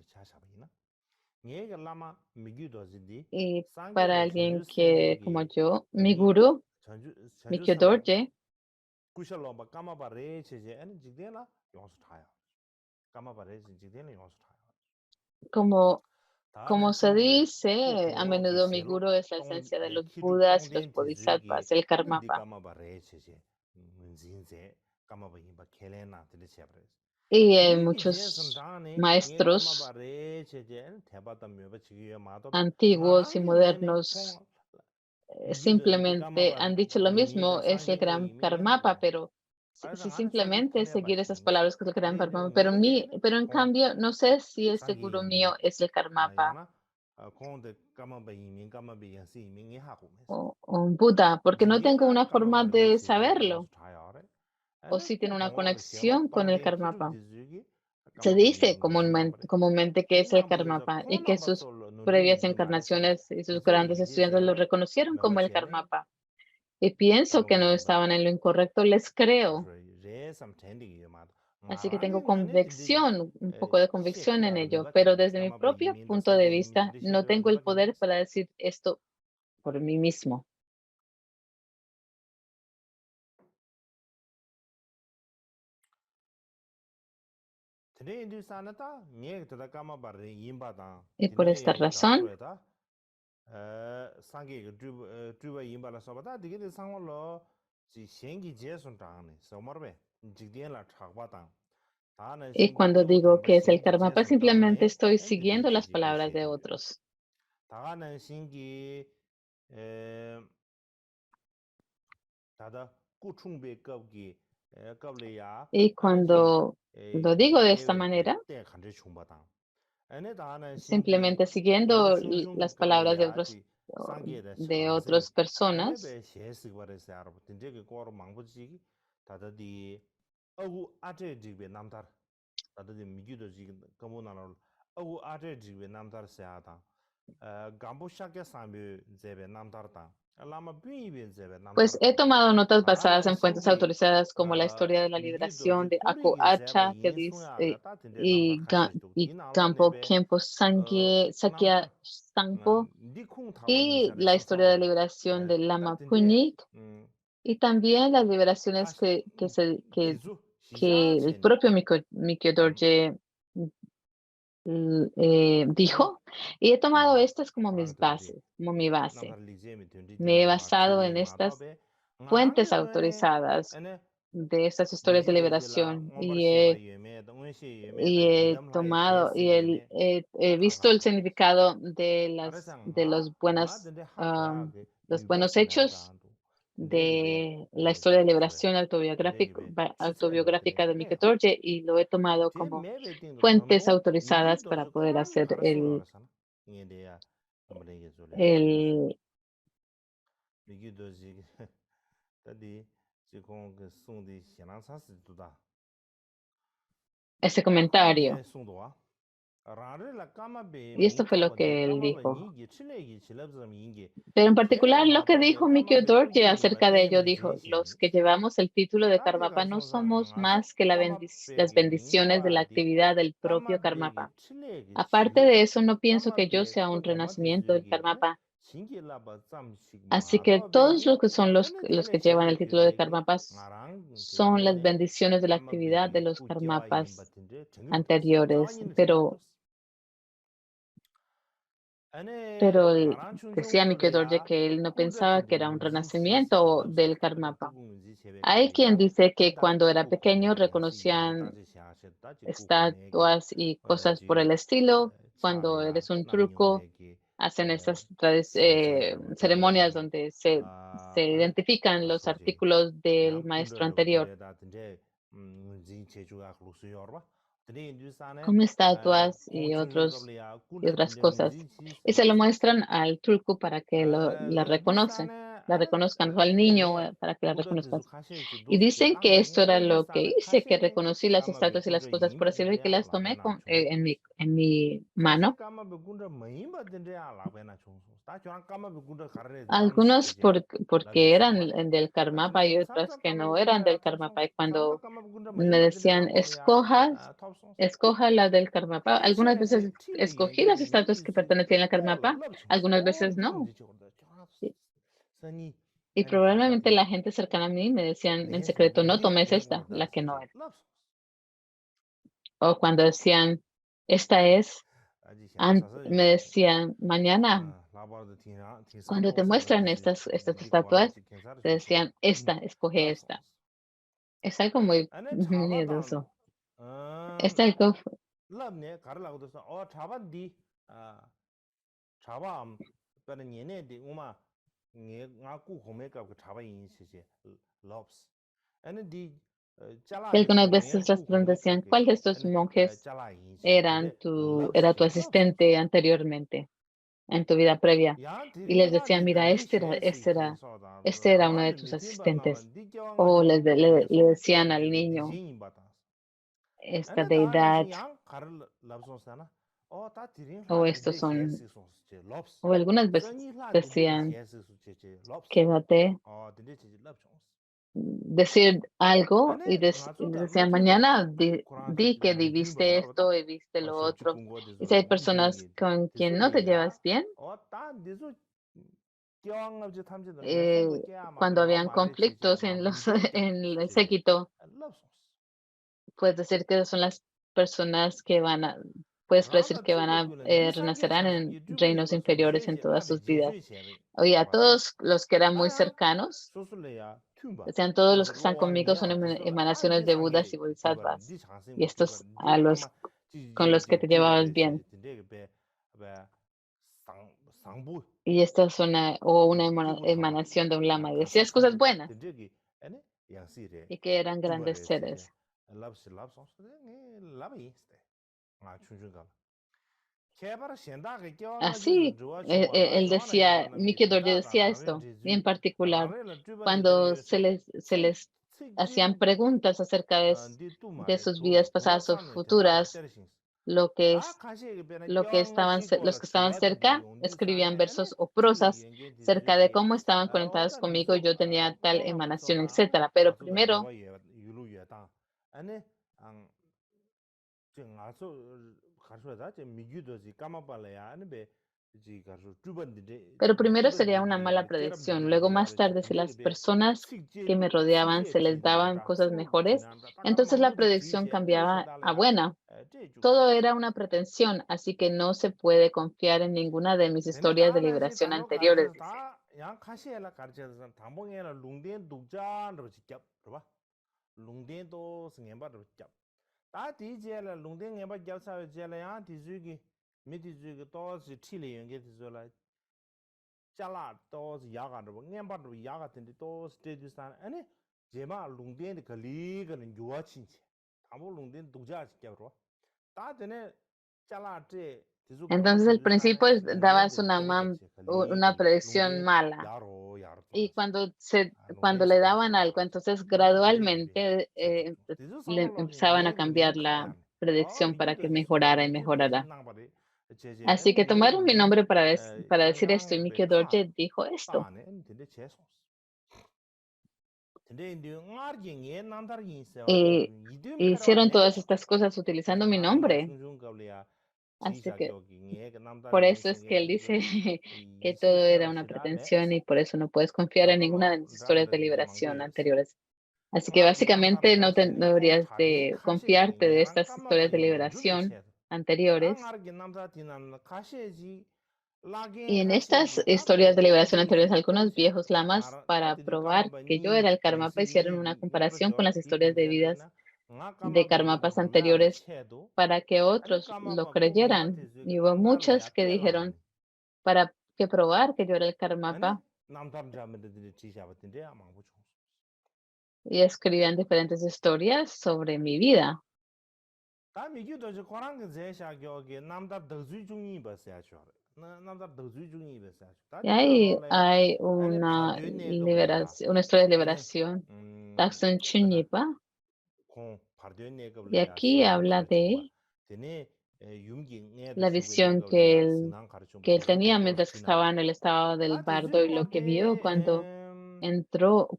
y para alguien que como yo, mi gurú, mi Kyodorje, como como se dice, a menudo mi gurú es la esencia de los Budas y los Bodhisattvas, el Karmapa. Y hay muchos maestros antiguos y modernos simplemente han dicho lo mismo, es el gran Karmapa, pero si simplemente seguir esas palabras que es el gran Karmapa, pero en cambio no sé si este gurú mío es el Karmapa o un Buda, porque no tengo una forma de saberlo, o si tiene una conexión con el Karmapa. Se dice comúnmente que es el Karmapa y que sus previas encarnaciones y sus grandes estudiantes lo reconocieron como el Karmapa. Y pienso que no estaban en lo incorrecto, les creo. Así que tengo convicción, un poco de convicción en ello, pero desde mi propio punto de vista, no tengo el poder para decir esto por mí mismo. Y por esta razón, y cuando digo que es el Karmapa, simplemente estoy siguiendo las palabras de otros. Y cuando lo digo de esta manera, simplemente siguiendo las palabras de otras personas, pues he tomado notas basadas en fuentes autorizadas como la historia de la liberación de Ako Acha, que dice, y Gampo Khenpo Sakya Sangpo, y la historia de liberación de Lama Punyik, y también las liberaciones que el propio Mikyo Dorje dijo, y he tomado estas como mis bases, como mi base. Me he basado en estas fuentes autorizadas de estas historias de liberación y he tomado y he visto el significado de los buenos hechos de la historia de liberación autobiográfica de Mikio Torje y lo he tomado como fuentes autorizadas para poder hacer el 다디 지금 그 송디 신앙사스 두다. ese 아카마제 comentario. 송도와 라르라 까마베 Y esto fue lo 미타바디 que él 까마바 dijo. 니기 칠레기 칠렙즈럼 인게 Pero en 케베라 particular lo que 마파베 dijo Mikio 까마베 Dorje 뚜기 acerca de ello, 마텐 dijo, 제시 los que llevamos el título de 다데가 Karmapa no 송상 somos 아소 más que las 까마베기 bendiciones de la 링바디 actividad del propio 까마베기 Karmapa. 칠레기 Aparte 칠레 de eso, no pienso que yo 까마베 sea un 뚜가마 renacimiento del 디즈기 Karmapa. 신기라바 짬식 Así que todos 마로베기 los que son 아니 los 테네 que llevan 셰베 el título de 규베기 Karmapas 나랑 son las 데네네 bendiciones de la actividad de 까마베기 los 꾸기와 인 Karmapas 바틴데 쟁유르도스 anteriores. 자와인 Pero, 쟁유르도스 아니 pero 나랑 decía Mikio Dorje 충충으로야 que él no 꾸르 pensaba que era un 딘딘지 시시 renacimiento 랍스 del 아니 Karmapa. 두붕지 셰베 Hay quien 가리라 dice que 아다 cuando era 꾸꾸 pequeño 고메 야시 양 reconocían 따지 샤셰 따지 꾸고메기 estatuas y cosas por el 지 estilo. Cuando 차라야 eres un turco, 람뇽메기 hacen estas 시기자야로 ceremonias 데네다니 donde se identifican los 아소지 artículos del 양 maestro 꾼더르 anterior, 데레다 딘데 지 제주가 글루스여바 드네 인두사네 como estatuas 공충준급리아 y 꾼더 otras 딘데 cosas. 응지치 Y se lo 소스 muestran al turco para que 디사네 la 아니 reconozcan, o al niño 네 para que la 꾼더 reconozcan. 디수 카셰지 Y 도스케 dicen que esto era 땅베게 lo que 디사네 hice, que 카셰 reconocí las 까마베 estatuas y las 꾼더 cosas por decirlo y que 임바든데야 las tomé 라베나 en mi 카셰 mano. 까마베 꾼더 메임바든데야 라베나 총소 다 저랑 까마베 꾼더 가르레 Algunos 잠시키제 porque eran 라디오스와 del Karmapa y otras 산사 que 까마베 no eran del 꾼더야 Karmapa. 탑송 Y 산사 cuando 까마베 꾼더 me 메임바든데야 decían, 라고야 탑송 escoja la del Karmapa, algunas veces 카셰네 티레 escogí las 연계지 estatuas que 미디스 pertenecían al 올 Karmapa, 럽총스 algunas 올 veces no. 뿜지 저거다 선이 Y 아니 probablemente 카사디 la gente cercana a mí me decían en 네세 secreto, no 롱디 tomes esta, la 데고다 que no 시제 era. 럽총스 O cuando decían, esta es, 아지 샹사서 me 요르데 decían, mañana, 라바르드 티나 cuando te 티상도스 muestran 디지 estas 디 고아라 estatuas, 지 켄사르 te 쇼시 decían, escoge esta. 럽총스 Es algo muy 아니 차바당 miedoso. Es algo, 럽네 가르라고 돼서 차바디 아 차바 빠는 얘네디 우마 nga ku home ka chaba yin che loves and di chala que di algunas su veces ngen las ku personas home ka decían, ke ¿cuál de estos and monjes chala yin che de loves era tu ke loves asistente anteriormente, en tu vida previa? ya Y di les la decían, di mira, dandi she se ki so da este era uno ranga de de tus mitin ba na asistentes. di kyo nga O je so do ye le so lo kyo decían al de di niño, jin ba ta esta and da la deidad, shi yang kar love so sa na ta di rin o la de estos de she son, se so che loves o algunas so veces ni la de de decían, she se so che loves quédate, de de che love decir algo 아니 y 나초다 decían, 럽친다 mañana 쿠란제 di que 딩딩바 viste 여러다 esto y viste lo 셰치 otro. 군고데 Y si hay 졸라 personas 딩딩게 con quien no te 디술이야 llevas bien, 어따 디수 껴왕업지 탐지도 eh, 녀송도 깨야 마베 cuando 너 habían 마제 체제 conflictos 마 en 룽덴 en el 체제 séquito, 럽소스 puedes decir que son las personas puedes predecir 라다 que van a 튜버꾸는 니사게 renacerán 차서 en 유튜브에 reinos 버서 inferiores en 제제 todas 라베 sus vidas. 제주에 셰베 Oye, a 마바다 todos los que eran muy 다야 cercanos, 소술래야 튜바 decían todos los 디서 que están 로왕 conmigo son 니야 디서라 emanaciones 다니 de Budas 상게 y 디바라 Bodhisattvas. 디 Y 장생 estos 디바라 a 디 los 까마 con los que 지지게 te llevabas 튜버데 세 bien. 딘데 베 상부 Y esta es una 끼고 타마 emanación de un lama. Y 가사 decías cosas 탐제 buenas 딘데기 아니 양시레 y que eran grandes 튜버레 세제 seres. 랍스 네 라비 스테 춘춘가 개발 현다게 껴anga 지수 Así, 좋아 좋아라 él 좋아나 decía, 예바나 비 Miki Dorje 디다 decía 라레 esto, y 디주 en particular, 라레라 튜번데 cuando 데여서 se les hacían preguntas acerca 디 de 뚜마레 sus 두 vidas pasadas o 두라산에 데다가 futuras, 때리신 lo que 다 es, 가시게 변한 lo que 껴anga estaban, los 지고라 que estaban 주와든데 cerca 용주 escribían 산에 아니 versos o 칠레기 prosas 연계 cerca de 디주기 cómo estaban conectadas 어다 conmigo y 디수 yo tenía tal 꾸왕하고 emanación, 써라 아니 etcétera. Pero 나서다 primero, 개바 유루예다 아니 안 지금 아서 가서다 제 미규도지 까마발래야 아니 베 지 가서 주번데 pero primero sería una mala 주번디디야 predicción. 깨람디디야 Luego más 디바르 tarde, si 딘데 las 베 personas que me rodeaban 식제 se les daban 티난다 cosas 서로 mejores, 티난다 딱한 entonces la 망고도 predicción 지제 니서 cambiaba a 달래야 buena. 제 Todo 주가다 era una pretensión, así que no se puede confiar en ninguna de mis 되네 historias de 다나시 liberación 단어 anteriores, 가르쳐서 dice. 다양 카시엘라 가르쳐서 담봉에라 룽덴 독자로 직접 그봐 룽덴도 승행바로 직접 다 디제라 룽덴 엠바 잡사 제라야 디주기 미디주기 또시 틸리 연게 디조라 잘라 또시 야가로 엠바로 야가 된데 또 스테디산 아니 제마 룽덴의 걸리가는 요아친치 담보 룽덴 독자 직접으로 다 되네 잘라테 디주 Entonces, al principio 룽덴데 dabas una 걸리가체 걸리 predicción 룽덴 mala. 야로 y 지. cuando le daban algo, entonces gradualmente, 디저 le 상물로 empezaban a 예 cambiar la 카야. predicción para que 미규도 mejorara y 미규도 mejorara. 낭바리 제제 Así que tomaron mi 얘기 nombre para decir esto, y 당장 Mikio 베카 Dorje dijo esto. 따네 근데 제소. 근데 인디 응아르긴 예 남다르긴 있어요. Y 이든 패러 hicieron 아니야. todas estas cosas utilizando mi 마음만 nombre. 숭숭거려 Así que 지사교기 예 por 남다르긴 eso es que 생겨 él 이거 dice que 이제 todo era 패러 una 시달래. pretensión y por eso no puedes confiar en ninguna de 아들로 mis historias de 라그르 liberación 망고였어. anteriores. Así que 응아르긴 básicamente 남다르다 no, no 콩 deberías 다리 de confiarte 카시지 de 야랑 estas historias de 까마바지 원주기 liberación 쳇. anteriores. 응아르긴 남다르디난 카시지 라긴 Y en estas 카시지 historias de 다데 liberación anteriores, 딘디지 algunos 첩체. viejos lamas, 나라 para 다디디 probar que yo 까마바니 era el Karmapa, hicieron una 벤시기 응아르 comparación con 저 las historias de vidas 디딘센데나 응아 de 까마바지 Karmapas 곰나라 anteriores 쳇도 para que 아니 otros lo 까마바 creyeran. 고고마티 저기 Y hubo 응아르 muchas que 야떼라마니 dijeron para que probar que yo era el 아니 Karmapa, 남다른 자매들이 지샤바든데 아마 보죠. y escribían diferentes historias sobre mi vida. 다 미규도 저 고랑게 제샤교게 남다 더주의 중이 버스야죠. 남다 더주의 중이 버스야죠. 다 Y ahí 디저로래 hay 아니 una 파르드네 거블이야. liberación, una historia de 아니 liberación, Taksun 그다 Chunyipa, 공 파르드네 y 거블이야. aquí 신앙 habla 가르침바. de 되네 융기 내도 la 슈베네 visión 거블이야. 신앙 que 가르침바. él 디저 tenía 도토 mientras que 지나야. estaba en el estado del 다 bardo, 디저 y lo que vio 고게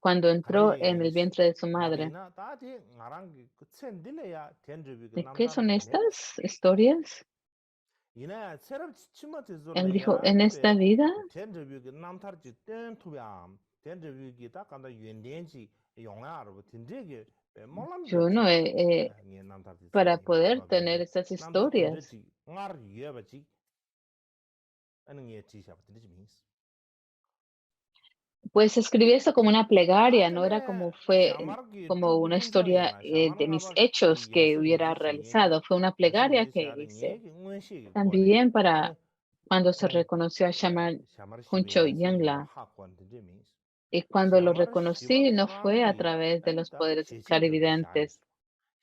cuando entró en el 가리 vientre de su madre. 나비나 다디 나랑 그 챈딜레야 텐저비그 ¿De qué son 남다르네. estas historias? 이나 새롭 Él dijo, 치마트즈올레야 en esta 그 vida, 텐저비그 남다르지 땐 투비암 텐저비기 딱 간다 연den지 용야로 딘데게 yo no 몰람듯이 예 남다르지 para 세니 poder tener 바바베 estas 남다 historias. 딘데지 응아르 예바지 아는 게 지샤바 딘데지 미스 Pues escribí esto como una plegaria, no era 다데네 샤마르기 como una historia 뚜기인사이나 de mis 샤마르가바 hechos 이 que 예수 hubiera 예수시기니 realizado, fue una 예수 plegaria que 예수시하는 hice. 얘기 응원시 거네 También para 아니 cuando se 콩 reconoció a Shaman 샤마르 Huncho 시베야 시기바 Yangla, 하권 딘데미 y cuando lo 샤마르 reconocí no fue a 시바토랑기 través de los 아니다 poderes 시체들을 clarividentes.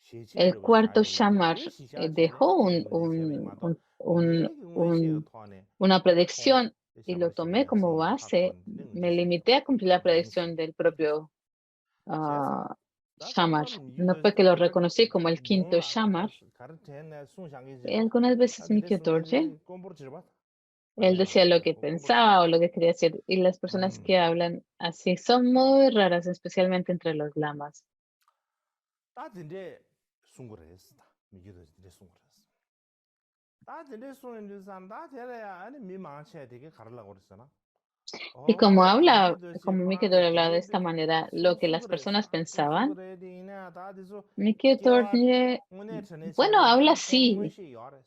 샤이스 El 시체들을 cuarto 샤이스 이나 Shamar 왜 시샤체래 dejó 딘디세베 마도 얘기 응원시가 토하네 una 콩 predicción y lo 샤마르 tomé 시베야 como 시기바 base. 하권 딘데 Me 응지시죠 limité a cumplir la predicción 미시 del propio 제사 다 Shamar. 잠깐 No 유도 fue que lo 가르 reconocí como el quinto 몽라 Shamar. 가르테네 순상이지 Y algunas 다 veces 딘데 Mikio Dorje, 순게지 꼼부르 지르바 él decía lo que 꼼부르 지르바 pensaba o lo que quería decir. Y las personas que hablan así son muy raras, especialmente entre los lamas. 다 딘데 순거레스 미기도 딘데 순거레스 다 딘데 순인데 산다 제래야 아니 미망체 되게 가르라고 그랬잖아 Y como habla, 미기도 시 como Mikio 코랑게 Dorje hablaba de 되게 esta manera, lo que las 순순거레스 personas pensaban, 순순거레 되냐 다 디서 Mikio 깨와 Dorje, 문에 전에 bueno, 쳇레 habla 다콩 así, 응시 요레스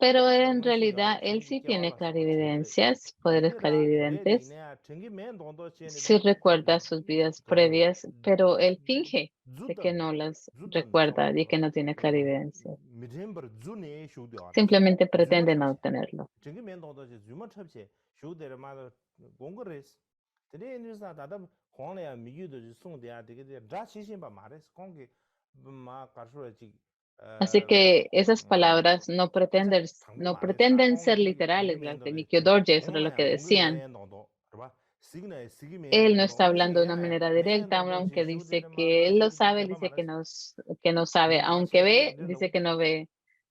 pero en 응시 realidad 요레 él 쳔기 sí tiene 깨와라서 뭐 제거레 clarividencias, poderes 디디라 요레 clarividentes, 되냐 전기 맨 돈도 sí 쳇네 recuerda sus vidas 그 previas, pero él finge de que 주던 no las 주던 recuerda y que no tiene clarividencias. 미렘버 주네 쇼데 알았어 Simplemente 주마 pretende no 첩체 tenerlo. 전기 맨 돈도 주마 첩체 쇼데를 마다 공거레스 드레 뉴스나 다다 공내야 미규도 송대야 되게 다 시신 바 말했어 공기 마 가르쳐지 Así que esas palabras 자 no 당부 말했어 pretenden ser 공기 전기 literales, las de 맨도 Mikio Dorje, eso era lo que 공마야 공기 decían. 맨 돈도 그봐 시그널 시기 맨 Él no 돈도 está hablando de una 응시게야 manera 맨 directa, 돈도 aunque dice 쇼데를 que 마다 él lo 저기 sabe, 대바 dice 말했어 que no sabe, aunque 마셔 ve, 되는 dice que no ve,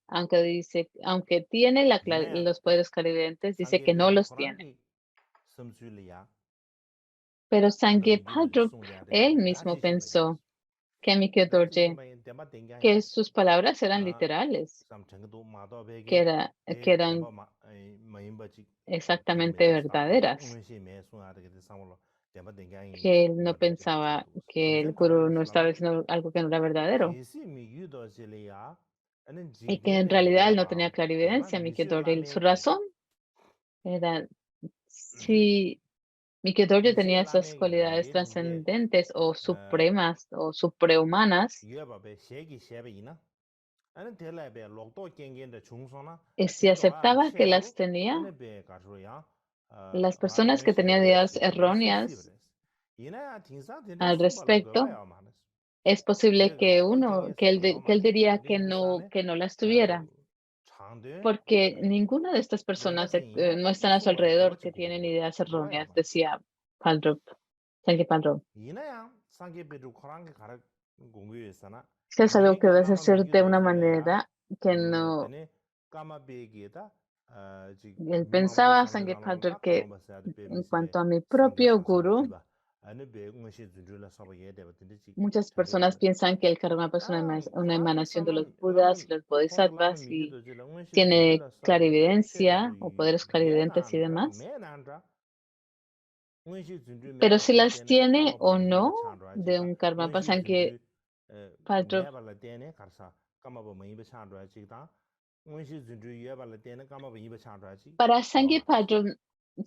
aunque tiene 이내 los poderes clarividentes, dice que no 상계는 los tiene. 코란기 섬술이야 Pero 아는 Sange 미규도 Padrup, 송대야 él 되게 다 mismo 지신 바야 pensó que Mikio 다 지신 Dorje, 바야 대바 땡가야 que sus palabras eran 아 literales, 삼청도 마도 que, 베게 era, que 대 eran 대바 마임바지 exactamente 지금에 사고 verdaderas, 응시 매 송하게 돼 상물로 대바 땡가이 que él no 마도 지금 pensaba 참고 que el 그전 gurú 다른 no estaba 슬람 diciendo algo que no era verdadero, 제시 미규도 실이야 아는 y que en 징딘데 realidad él no tenía 대바 대바 clarividencia, Mikio 미셔 Dorje. Su 라메기 razón era si Mikio Dorje 미셔 tenía esas 라메기나 cualidades 예딘데 trascendentes o supremas o suprahumanas, 유에바베 셰기 셰베이나 아는 텔라베 록도 깽겐데 중소나 y si 텔로가 aceptaba que las 셰도 tenía, 아는 베 가르야 las 아 personas que tenían 응시베 ideas 시베 미시 erróneas 시브레스 이나 팅사 딘데 al 숨발로 respecto, 거봐야 마nes es posible 딘데 que 록도 깽겐서 que él 고요마네 diría 딘데 인사네 que no las tuviera, 장대 porque ninguna de estas personas 멤버지 이나 no 다디 están a su 숨발로 alrededor 거버지 que tienen 고고 ideas 고봐야 erróneas, 마nes decía. Paldrup, Sangue Paldrup. 이나야 상계 베드 코랑게 가라 공유했잖아. Si es algo 네 que debes 겹랑가 hacer de una 미규도지래야. manera que 그 no. 되네 까마베기에다 지 Él 미망고 pensaba, Sangue 상대랑랑다 Paldrup, que 까마바사야 en 베미시베 cuanto a mi 상계 propio 차상 gurú, 디바. 아니 베 응시 준줄라 서버게 되버든지 muchas personas 차베기. piensan que el karma es 아 una 코랑게 emanación de los 사람 Budas 라면 y los 콘들라면 Bodhisattvas y 미규도지라 응시 tiene 준줄라 서버게 clarividencia 최대도 o poderes clarividentes y 예난다 demás. 매난다. 응시 준줄 Pero si 매발라 las 때네 tiene 까마바 o 메히바 no 찬라 de 지다. un karma 응시 Sangue 준줄 Paldrup, 매발라 때네 가서 까마바 메히바 찬라 지다. 응시 준줄 예발라 때네 까마바 메히바 찬라 지. para Sangue Paldrup,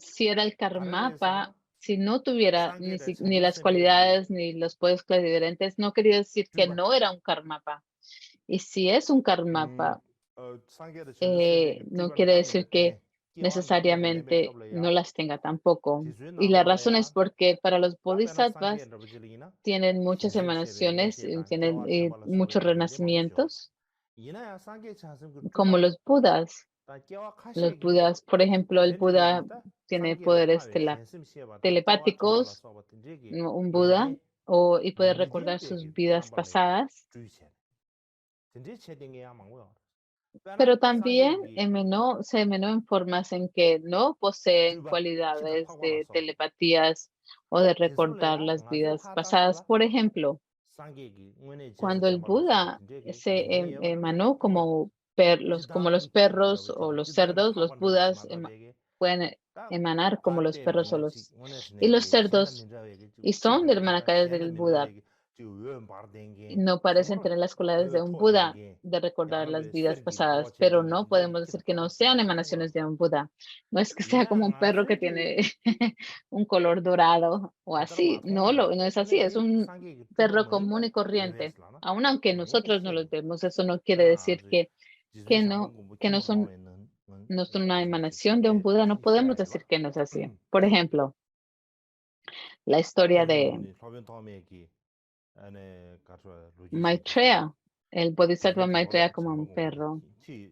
si era el karmapa, 가르레스나 si no tuviera 상계의 ni las 자주선배기 cualidades ni los poderes clarividentes, no quería decir que 주바 no era un karmapa. Y si es un karmapa, 상계의 자주선배기 no 주바 quiere 남이다 decir que 되네 끼완다 까마 레베 necesariamente no 컵려야 las tenga tampoco. 지수 Y la razón es 나로라야 porque para los 답에나 상계의 bodhisattvas 러브질이나 tienen muchas 신심 셰베 emanaciones, 응시다 tienen 겨와 템발라 muchos 서버야 된데 망고쇼 renacimientos, 이나야 상계 차선 그 como 주바 los Budas. 다 겨와 Los 카시기 Budas, por ejemplo, el Buda 젠지기다 tiene 상계의 poderes 파웨 신심 셰바다 겨와 템발라 telepáticos, 서버 된지기 ¿no? Un Buda, 렌데 y puede recordar sus 렌미디엔베기 vidas 담발라야 pasadas. 주이세 진짜 채팅이야 망고요 Pero 빼나 también 상계기 se emanó en formas en que no poseen 주바 키다 cualidades de 파고라서 telepatías o de recordar 계속래야 las 가서 vidas pasadas. 하다슬라 Por ejemplo, 상계기 응원의 제서 cuando el 템발라 서버 Buda 된지기 se 렌데 예발라 emanó 파고라 como, como 지다 los perros o 탑이라버지 los 지다는 cerdos, los 탑관들 Budas 마다베게 pueden 딱 emanar como los 까때 perros o 민나지 los y los 원에서네게 신나 cerdos 민자웨게 y son de 찌바레게 다 hermanacayas 젠나 del Buda. 민자웨게 지 의원 바르댕게 No parecen 정말 tener las cualidades 배가 de un Buda 토댕게 de recordar las 야람베 vidas 스르기 겨와 pasadas, pero 제댕게 no 된지기 podemos 키다 decir que no 파고라서 sean 망고라 emanaciones de un Buda. No es que sea como 이나 un perro que 아즈기 tiene un color dorado o 베드로 así. No, 마통나레 no es así, es 에네디 un 상계기 주바 perro común 뭐이바 y corriente. 레베스라나 Aun aunque 망고니 nosotros no los 셰베 vemos, eso no quiere 아 decir 아즈 지순 que 샤방 no, 공부 que no 침으로 son, 나오는 no son una 이제 emanación de un Buda. No podemos 시야야 봐 decir que no es así. Por ejemplo, la historia de 아니 소변 다음에기 안에 가서 로지 셰베시나 Maitreya, el Bodhisattva 디진 Maitreya 디발라 como un 참바 공부 perro. 티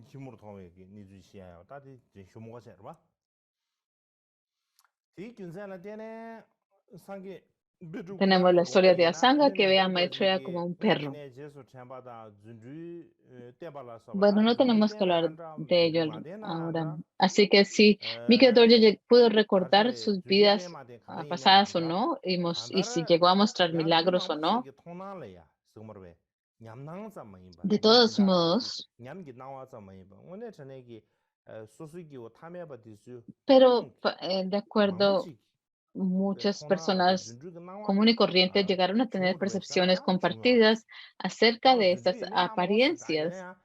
힘으로 다음에기 니주 시야야 따디 제 효모가 셔 봐. 디 균산라 때네 상계 비두 Tenemos la 코랑게 historia de 공부이나 Asanga que ve a 아니는 Maitreya 더지기 como un perro. 응기네 제수 참바다 준주 때발라 Bueno, 서버다 no 준주 tenemos que 때나 hablar 한다 de ello 마데나 ahora. 한다 Así que si Mikio Dorje pudo recordar 가르레 sus 준주 vidas 때마데 가르이네 pasadas o 말이다 no, y si 간다라 llegó a mostrar 야 milagros o no, 미망무시게 통나래야 정말왜 냠낭자 마이바 de 냠 todos 진짜베기 modos, 냠기 나와자 마이바 오늘 전에기 소수기고 탐해바 디수 pero de acuerdo, 망고지 muchas 통나 아주 personas 준주가 común 나와도 y corriente llegaron a tener 중국으로 percepciones 했잖아 중요하다 compartidas acerca 또 de 준주 estas 얘네 아무것도 apariencias 아니야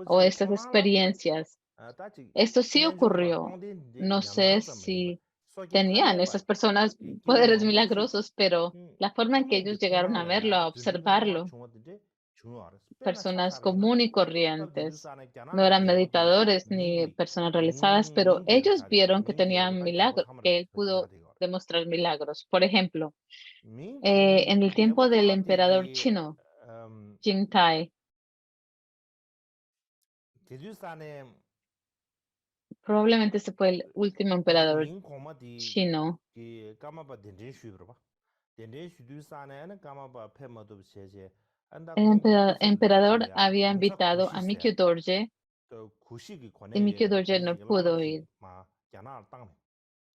o 미망무지게 estas 통나라도 experiencias. 따지 Esto sí 은행주가 ocurrió. 통된 얘기 No sé 냠낭자 마이바 si 속이 tenían 탐해봐 esas personas 기능 poderes 망고지 milagrosos, pero la forma en que 주목이 ellos llegaron a verlo, 통나라야 a 준주가 나와 observarlo, 중요한데 중요하다 빼나 personas 찹사르이나 común y 컵 corrientes, 디두산에 no 잖아 eran 개보도 meditadores ni 민기 personas realizadas, pero 민개를 ellos 사대가 vieron que 민개를 tenían 딱 개보 milagros, 탐을 que él pudo 사대가 demostrar milagros. Por ejemplo, 민 en el tiempo 개보 del 탐할 emperador 때기 chino, Jing Tai, 디두산에 probablemente ese fue el último emperador 민 고마디 chino. 기 까마바 덴덴 슈브로 봐 덴덴 슈두산에는 까마바 페마도 제제 안다 El 콩고 emperador 쿠스르베야 había 동사 invitado a 쿠시세 Mikio Dorje 또 구식이 y Mikio 권해야 Dorje no 되지 pudo 라마치 ir 마 야나 땅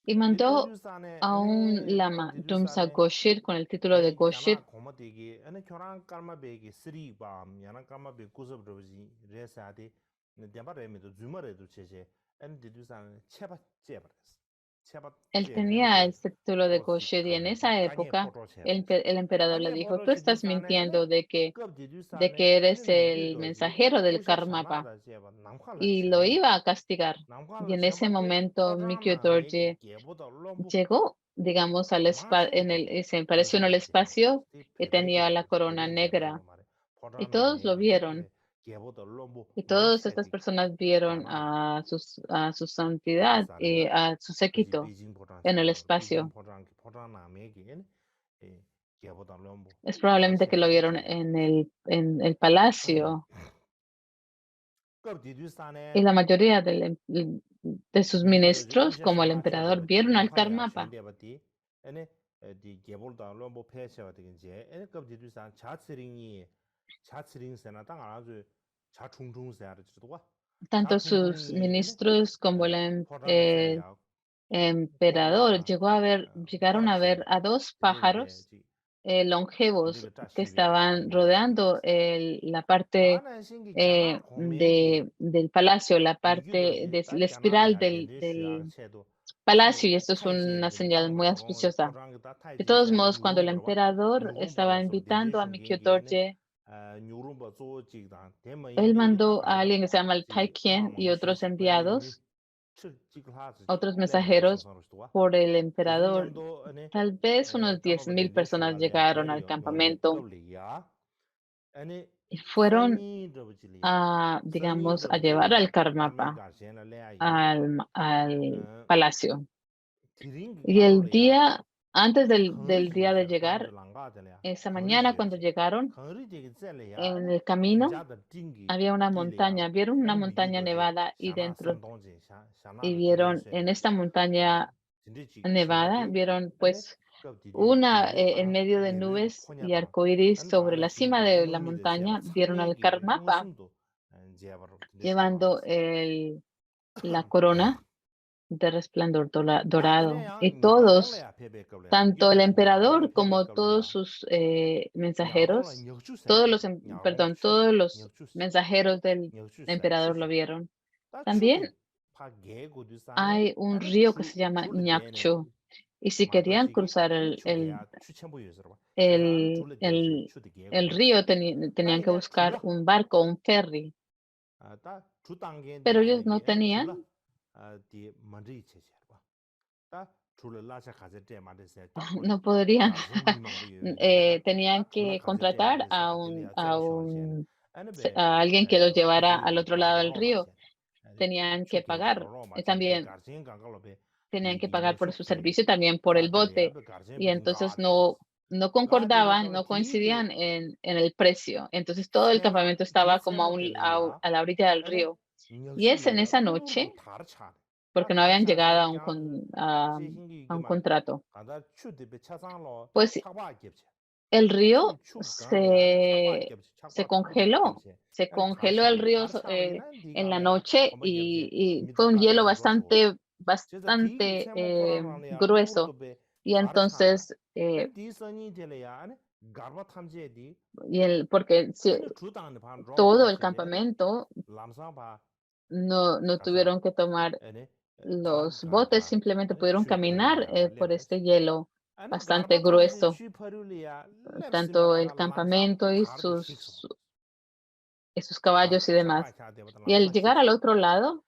y mandó 디두산에 a un 안에 컵 lama, Dumsa 디두산에 Goshir, con el título de 아니 Goshir. 야나 고마디기 아니 교랑 깔마베기 쓰리 밤 야나 깔마베 구섭르지 레사디 데바레미도 주머레도 제제 아니 디두산 체바 제바레스 체바 Él 제네는 tenía 데 este título de 포시 Goshir y en 칼레베 esa 까게 época 포토 제바레스 el emperador le 까게 dijo, 포토 tú estás 디두산에 아니 mintiendo de que, 컵 de que 디두산에 아니 eres el 미규도지 mensajero del 쿠시 Karmapa 샤나다 제바 남칼라 y lo 쳔바 iba a castigar. Y 남칼라 en ese 쳔바데 momento Mikio 커다나 얘기 Dorje 개보다 롬부 llegó, digamos, al espacio, 마시기도 se apareció en el 응시도 제바 espacio 티 que tenía la 베베디 corona 베베 제바도 negra 말에 y 포라나 todos lo 얘기 vieron. 개보다 롬부 Y todas estas 마시기 personas vieron 야나 a su santidad y 디두산에다 a su 그지 séquito 베이징 포장 en el 샤바도 베이징 espacio. 포장 얘기 개보다 롬부 Es probablemente que lo 마시기 vieron 제바 en el palacio 급 디두산에 y la mayoría de sus ministros, como el emperador, vieron al Karmapa. 디 개볼다 롬보 폐셔가 되긴지 에급지 두산 자치링이 자치링세나 땅 아주 자충충세야 지도가 Tanto sus 자충충이 ministros como el 포라르세야 emperador 포라르다 llegaron a ver a dos pájaros 지 longevos 딘데가 que 짜시비야 estaban rodeando la parte 다는 신기 갸나 공명기 del palacio, la parte 미기도지 de 다 la espiral 갸나야 딘데 del 쉐도 palacio, 아니 y esto es una 타이지에 señal muy 땅랑 롱 auspiciosa. 포장다 De 타이지 todos 쉐나 modos, cuando el 뉴룸 버봐 emperador 뉴룸 estaba 버서 딘데 invitando a Mikio 슝겐게네 Dorje, 뉴룸 버 조직다 él 대머인데 mandó a 나가다 alguien que se llama el 지 Taikien y 왕롱 otros 슈시 버디 미 enviados, 칠직하지 otros 레버디 mensajeros 송사로스도와 por el emperador. 디중냠도 아니 Tal vez unos 까마버 10,000 딘데 personas 슈알이야 llegaron al 베리 용베 campamento 겁리야 아니 y fueron 성이 저버질이야 a, 성이 digamos, a llevar al 저버질이야 가미 Karmapa 가시나 레아이 al palacio. 디링기 Y el 까로리야 día, antes del día de 컹리지기서 llegar, 컹리랑가들이야 esa mañana cuando 컹리지기서 llegaron, 컹리지기 젤레야 en 아니 el camino 자다 딩기 había una 딜이야 montaña, vieron una 아니 montaña 미기도지 nevada y 샤나 dentro, 삼동지 y 샤나도 vieron 딜레세 en esta montaña 진리지 nevada, 칠라디 vieron 아니 pues 겁디디 una 딜레 en 땅 medio de 레베 nubes y 코냐다 arcoíris 아니 sobre 다나 la cima 신기 de la 뭉미데세바 montaña, vieron al 상미기 Karmapa 웅심도 제바로 딘데 llevando 슈알라마스 la corona de resplandor 다 dorado. 이래야 Y todos, 냐롱래야 페베급래야 tanto el 미기도지 냐롱래 emperador como todos 페베급래야 sus 냐롱라 mensajeros, 녀주세야 냐롱 todos 추세 los 녀주세 mensajeros del 녀주세 emperador lo 추세 vieron. 다 추디 También 파 개고두산에 hay un 아니 río que 추 se llama 추르 대네 Ñakchu. Y si querían 마더지기 cruzar 아니 추게야 추첨부여서 봐 제가 추르 대지 추디 el 개고두세 río, tenían que 다이네 buscar 추라 un barco, un ferry, 아다 주당겐 pero ellos no 디제기 아니 tenían, 추라 디 먼저 체체 다 추르 라샤 가제 데마데세 딱고리 no podrían, 가진 미망부여 tenían 다 추라 que 가제 contratar 데마데세 아딜리아 a 제바 쇼시에네 아니 베 a alguien que los llevara al 디즈니기 otro lado del río. 가가로마세 아니 Tenían que 추디 pagar. 가가로마세 베 También 가진 가가로 베 tenían que pagar por su 디기메슈케 servicio y también por el 다들이야 bote. 베 가진 Y entonces 비딩가 데레스 no 가데베 concordaban, 가로 no 디기 coincidían en el precio. Entonces todo el 세마 campamento 디 estaba como 세마 데레야 a la orilla del 아니 río. Y es en 녀실레야 esa 루루루 noche, 다르차 다 porque no habían llegado 다르차세 a 꺄그 시hin기 a un 그만 contrato, 가다 추디 베 차상로 pues 착바 겹체 el río 추추 강이야 착바 겹체 se 착바 탕바 congeló. 겹체 Se 아니 congeló el 다르차네 río 다르차로이나 en la 디가메야 noche 컴바 겹체 y fue 미드 un hielo 가르세 로스고 제자 디 bastante 세모 포라라야 grueso. 루루루도 베 Y 다르차야 entonces, 아니 디선이 데려야 아니 가르바 탐제디 porque 아니 주당네 반 todo el 롱바로시데 아니 campamento 람상바 no 가사 tuvieron que tomar 아니 los botes, 가르가르다 simplemente 아니 pudieron caminar 취퍼리야 por 레베스 este hielo 아니 bastante 가르바 탐제 grueso, 취퍼리야 tanto el 렙시마타가 람상 campamento 가르베 힉스바 y sus caballos y 착바 demás. 캬데부터 Y al 람상 llegar al 힉스바 otro lado,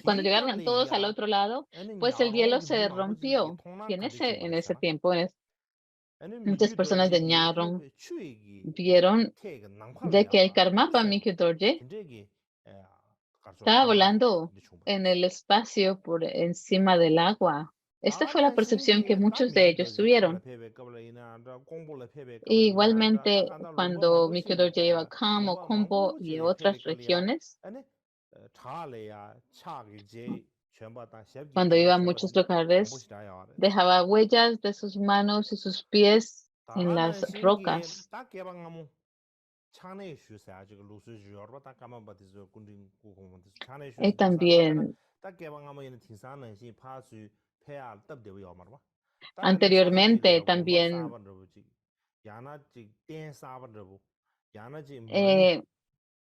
cuando llegaron todos al 디급리야 otro lado, 아니 pues el hielo 냐롱기 se 미망부지기 rompió. Y 통난 en 가르치 en ese 버렸잖아 tiempo, 아니 muchas personas de 미규도지기 아니 Ñarron 그 추이기 vieron 태가 de que el 낭팔이야 Karmapa 딘데세 Mikio Dorje 딘데기 가르쳐 estaba 통나 volando 딘데 en 충분하지 el espacio por encima del agua. Esta fue la 다나 percepción que 신기 다 muchos de ellos 미기도지 캄라 tuvieron. 페베 qabla이나 공불라 페베 qabla이나 Igualmente, 다 간다 룸바 cuando 망고 Mikio 신기 Dorje iba a Kham o 룸바 Khumbo 망고 y 지리 otras 페베 qabla야 regiones, 아니 차래야 차기 제 전부 다 셰프기 cuando 제 iba a 전부 muchos 딘데 lugares, 공부시다야 dejaba huellas de sus manos y sus pies en 다나 las 신기 rocas. 딱 개방하면 차내 슈사 지금 루스 주어로 딱 가만 받으서 군진 구공한테 차내 Y 슈스 디산 딱가나 también 딱 개방하면 얘는 디산은 시 파수 폐알 답되고 요 말봐 딱네 anteriormente, 사진지려 공부 también 사반러지 야나지 땡 사반러부 야나지 eh,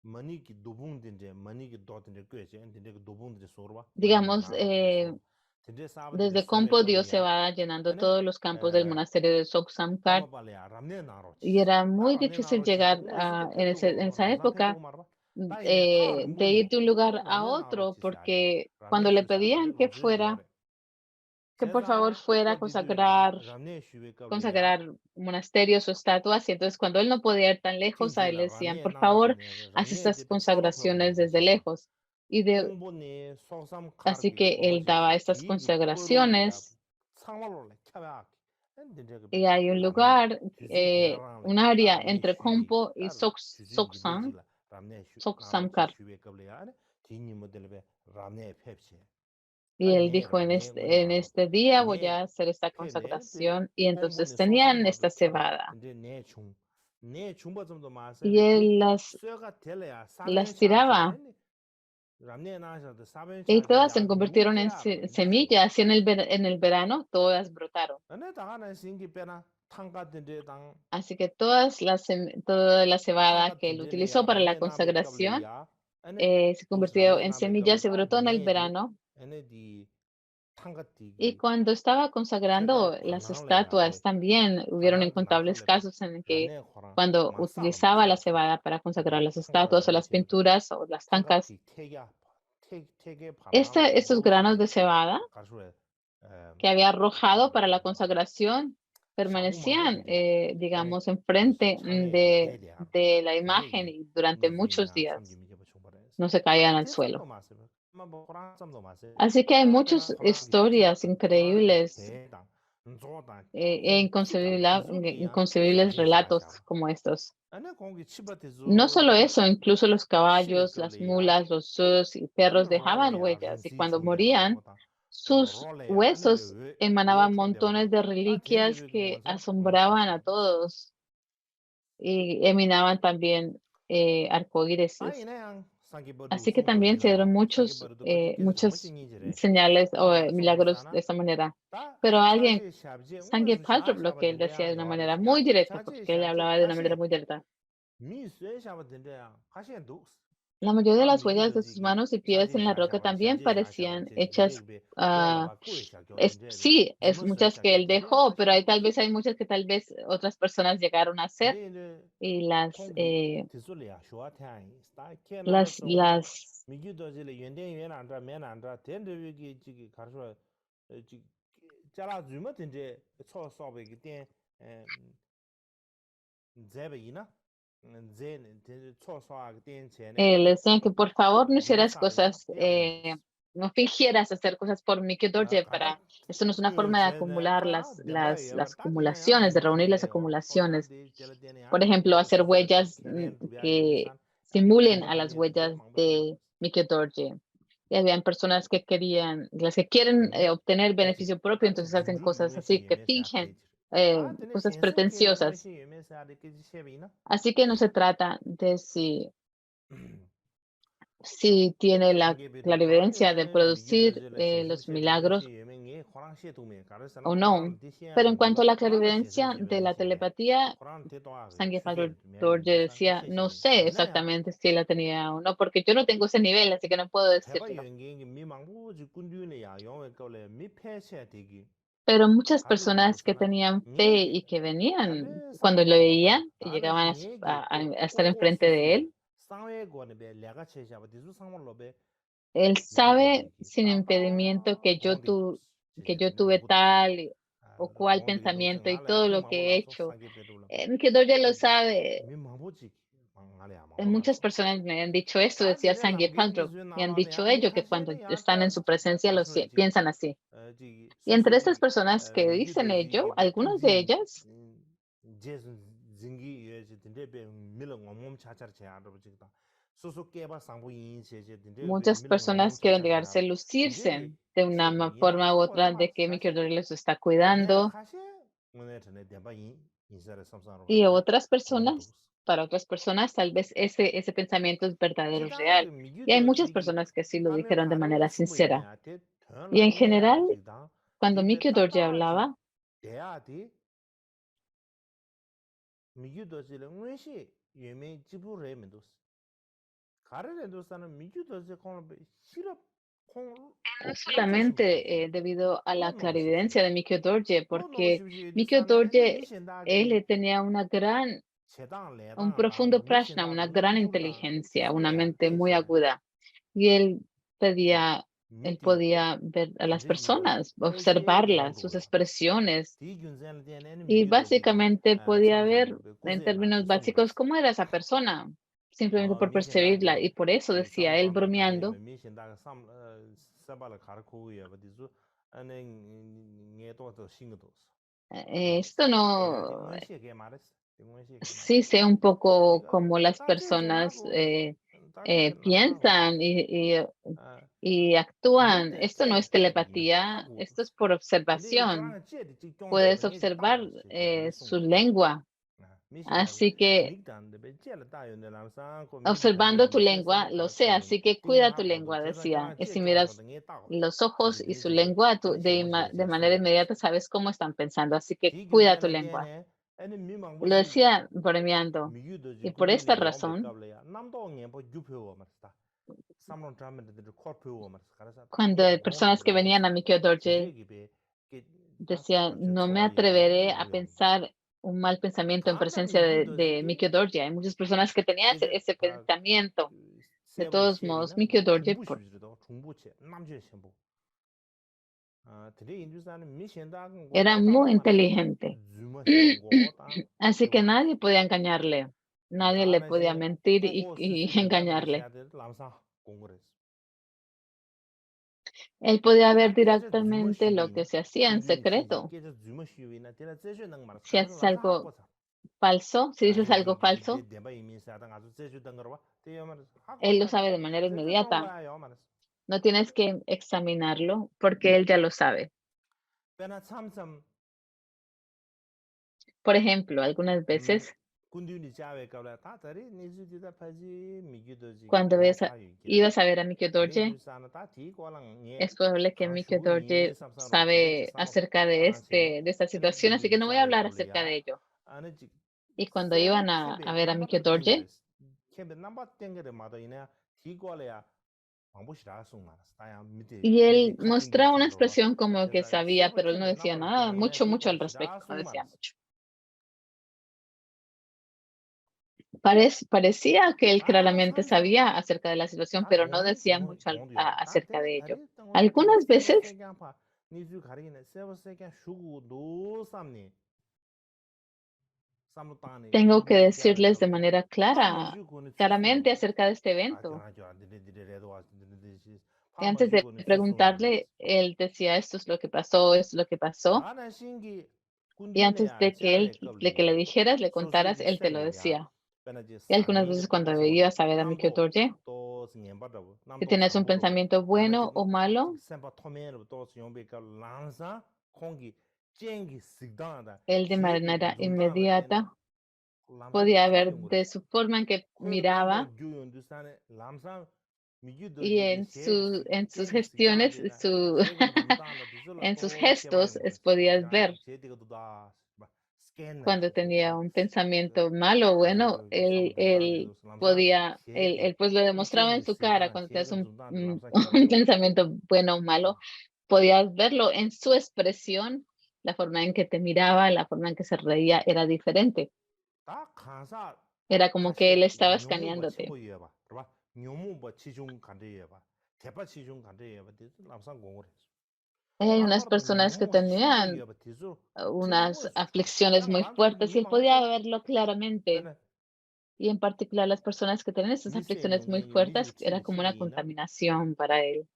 머니기 도붕든데 머니기 도든데 꽤지 근데 그 도붕든데 소르바 머니기 digamos, 나라든데 소르 근데 사반데 desde 세베 Compo Dios se qab려야 va llenando 아니 todos los campos del monasterio de Soksamkar 까마발이야 람네 나로치 y era 다 muy 람네 difícil 나로치 llegar 도고 있을 때 en 펩두고 esa 람상 época 펩두고 말봐 다 이네 타 de 링고니 ir de un lugar 다 a 람네 otro 나로치 사지 porque 람네 cuando le 슈사바 저 pedían 루스 주어레 que por favor 제자 fuera a 급디디야 람네 슈베 qab려야 consagrar monasterios o estatuas, y entonces cuando él no podía ir tan lejos, a él 팅지라 le decían, 람네 por favor, 나로치네 haz 람네 estas 데베 소삼표고 consagraciones desde 요구시야 lejos. 공부니 소삼 Así 카르기 que él daba 공부시지 estas 디기 뻘루리아 consagraciones 상말로래 캬바 근데 그 y hay un 람네 lugar, 주지 개가랑래 un área 다람네 entre 슈기 Compo y 다 주지 기베지라 람네 슈 나로치 Soksamkar. 슈베 qab려야 디니 모델베 람네 펩시 Y él dijo, en este día voy a hacer esta consagración. Y entonces tenían esta cebada. Y él las tiraba. Y todas se convirtieron en semillas. Y en el verano todas brotaron. Así que toda la cebada que él utilizó para la consagración se convirtió en semillas y brotó en el verano. Y cuando estaba consagrando las estatuas, también hubieron incontables casos en que cuando utilizaba la cebada para consagrar las estatuas o las pinturas o las tancas, estos granos de cebada que había arrojado para la consagración permanecían, digamos, enfrente de la imagen y durante muchos días no se caían al suelo. Así que hay muchas historias increíbles e inconcebibles relatos como estos. No solo eso, incluso los caballos, las mulas, los sus y perros dejaban huellas y cuando morían, sus huesos emanaban montones de reliquias que asombraban a todos y emanaban también arcoíris. Así que también se dieron muchas señales o milagros de esta manera. Pero Sangue Paltrow, lo que él decía de una manera muy directa, porque él hablaba de una manera muy directa. La mayoría de las huellas de sus manos y pies en la roca también parecían hechas, sí, es muchas que él dejó, pero tal vez hay muchas que tal vez otras personas llegaron a hacer y las les decían que por favor no hicieras cosas, no fingieras hacer cosas por Mikio Dorje esto no es una forma de acumular las acumulaciones, de reunir las acumulaciones. Por ejemplo, hacer huellas que simulen a las huellas de Mikio Dorje. Y habían personas que las que quieren obtener beneficio propio, entonces hacen cosas así, que fingen cosas pretenciosas. Así que no se trata de si tiene la clarividencia de producir los milagros o no. Pero en cuanto a la clarividencia de la telepatía, Sangue Dorje decía, no sé exactamente si la tenía o no, porque yo no tengo ese nivel, así que no puedo decirlo. Pero muchas personas que tenían fe y que venían, cuando lo veían, y llegaban a estar enfrente de él, él sabe sin impedimento que yo tuve tal o cual pensamiento y todo lo que he hecho. Que ya lo sabe. Muchas personas me han dicho esto, decía Sangue Paltrow, me han dicho ello, que cuando están en su presencia piensan así. Y entre estas personas que dicen ello, algunas de ellas muchas personas quieren llegarse a lucirse de una forma u otra de que Mikio Dorje les está cuidando. Y para otras personas, tal vez ese pensamiento es verdadero, real. Y hay muchas personas que sí lo dijeron de manera sincera. Y en general, cuando Mikio Dorje hablaba, no solamente debido a la clarividencia de Mikio Dorje, porque Mikio Dorje, él tenía un profundo prajna, una gran inteligencia, una mente muy aguda. Y él podía ver a las personas, observarlas, sus expresiones. Y básicamente podía ver en términos básicos cómo era esa persona, simplemente por percibirla. Y por eso decía él bromeando, esto no, sí sé un poco cómo las personas piensan y actúan. Esto no es telepatía, esto es por observación. Puedes observar su lengua. Así que observando tu lengua, lo sé, así que cuida tu lengua, decía. Y si miras los ojos y su lengua, tú de manera inmediata sabes cómo están pensando, así que cuida tu lengua. Lo decía bromeando. Y por esta razón, cuando hay personas que venían a Mikio Dorje, decían, no me atreveré a pensar un mal pensamiento en presencia de Mikio Dorje. Hay muchas personas que tenían ese pensamiento. De todos modos, Mikio Dorje era muy inteligente. Así que nadie podía engañarle. Nadie le podía mentir y engañarle. Él podía ver directamente lo que se hacía en secreto. Si haces algo falso, si dices algo falso, él lo sabe de manera inmediata. No tienes que examinarlo porque él ya lo sabe. Por ejemplo, algunas veces cuando ibas a ver a Mikio Dorje, es probable que Mikio Dorje sabe acerca de esta situación, así que no voy a hablar acerca de ello. Y cuando iban a ver a Mikio Dorje, y él mostraba una expresión como que sabía, pero él no decía nada, mucho al respecto, no decía mucho. Parecía que él claramente sabía acerca de la situación, pero no decía mucho acerca de ello. Algunas veces tengo que decirles de manera claramente acerca de este evento. Y antes de preguntarle, él decía, esto es lo que pasó, esto es lo que pasó. Y antes de que le dijeras, le contaras, él te lo decía. Y algunas veces cuando ibas a ver a Mikio Dorje, si tienes un pensamiento bueno o malo, él de manera inmediata podía ver de su forma en que miraba y en sus gestiones, en sus gestos, podías ver cuando tenía un pensamiento malo o bueno, él pues lo demostraba en su cara cuando tenías un pensamiento bueno o malo, podías verlo en su expresión, la forma en que te miraba, la forma en que se reía era diferente. Era como que él estaba escaneándote. Hay unas personas que tenían unas aflicciones muy fuertes y él podía verlo claramente. Y en particular las personas que tienen esas aflicciones muy fuertes, era como una contaminación para él.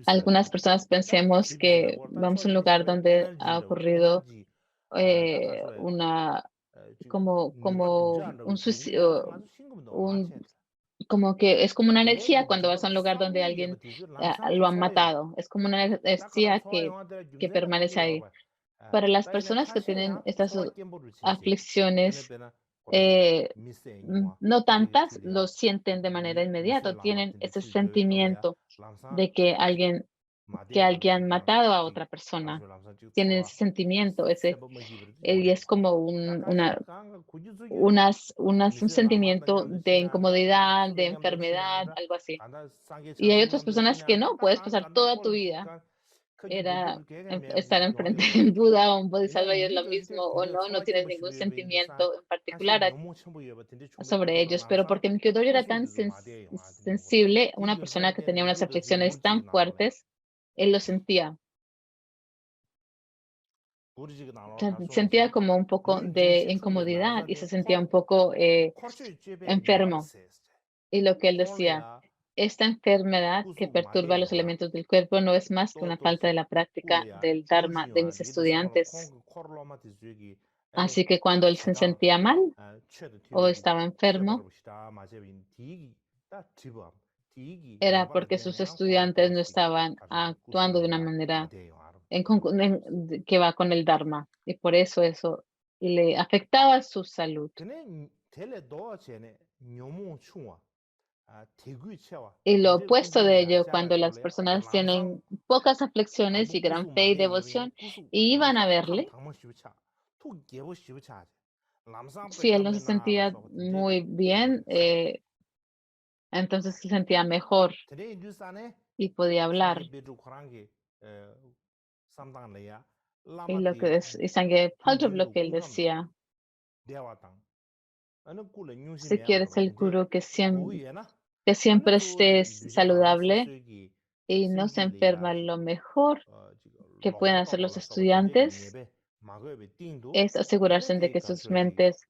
Algunas personas pensemos que vamos a un lugar donde ha ocurrido una, como un suicidio, como que es como una energía cuando vas a un lugar donde alguien lo han matado. Es como una energía que permanece ahí. Para las personas que tienen estas aflicciones, eh, no tantas, lo sienten de manera inmediata, tienen ese sentimiento de que alguien ha matado a otra persona. Tienen ese sentimiento, y es como un sentimiento de incomodidad, de enfermedad, algo así. Y hay otras personas que no, puedes pasar toda tu vida estar enfrente de un Buda o un Bodhisattva y es lo mismo, o no tienes ningún sentimiento en particular sobre ellos, pero porque mi Kyoto era tan sensible, una persona que tenía unas aflicciones tan fuertes, él lo sentía. Sentía como un poco de incomodidad y se sentía un poco enfermo. Y lo que él decía, esta enfermedad que perturba los elementos del cuerpo no es más que una falta de la práctica del Dharma de mis estudiantes. Así que cuando él se sentía mal o estaba enfermo, era porque sus estudiantes no estaban actuando de una manera que va con el Dharma, y por eso le afectaba su salud. Y lo opuesto de ello, cuando las personas tienen pocas aflicciones y gran fe y devoción, y iban a verle, si él no se sentía muy bien, entonces se sentía mejor y podía hablar. Y lo que es, y Sangye Paldrop, lo que él decía, si quieres el gurú que siempre esté saludable y no se enferma, lo mejor que pueden hacer los estudiantes es asegurarse de que sus mentes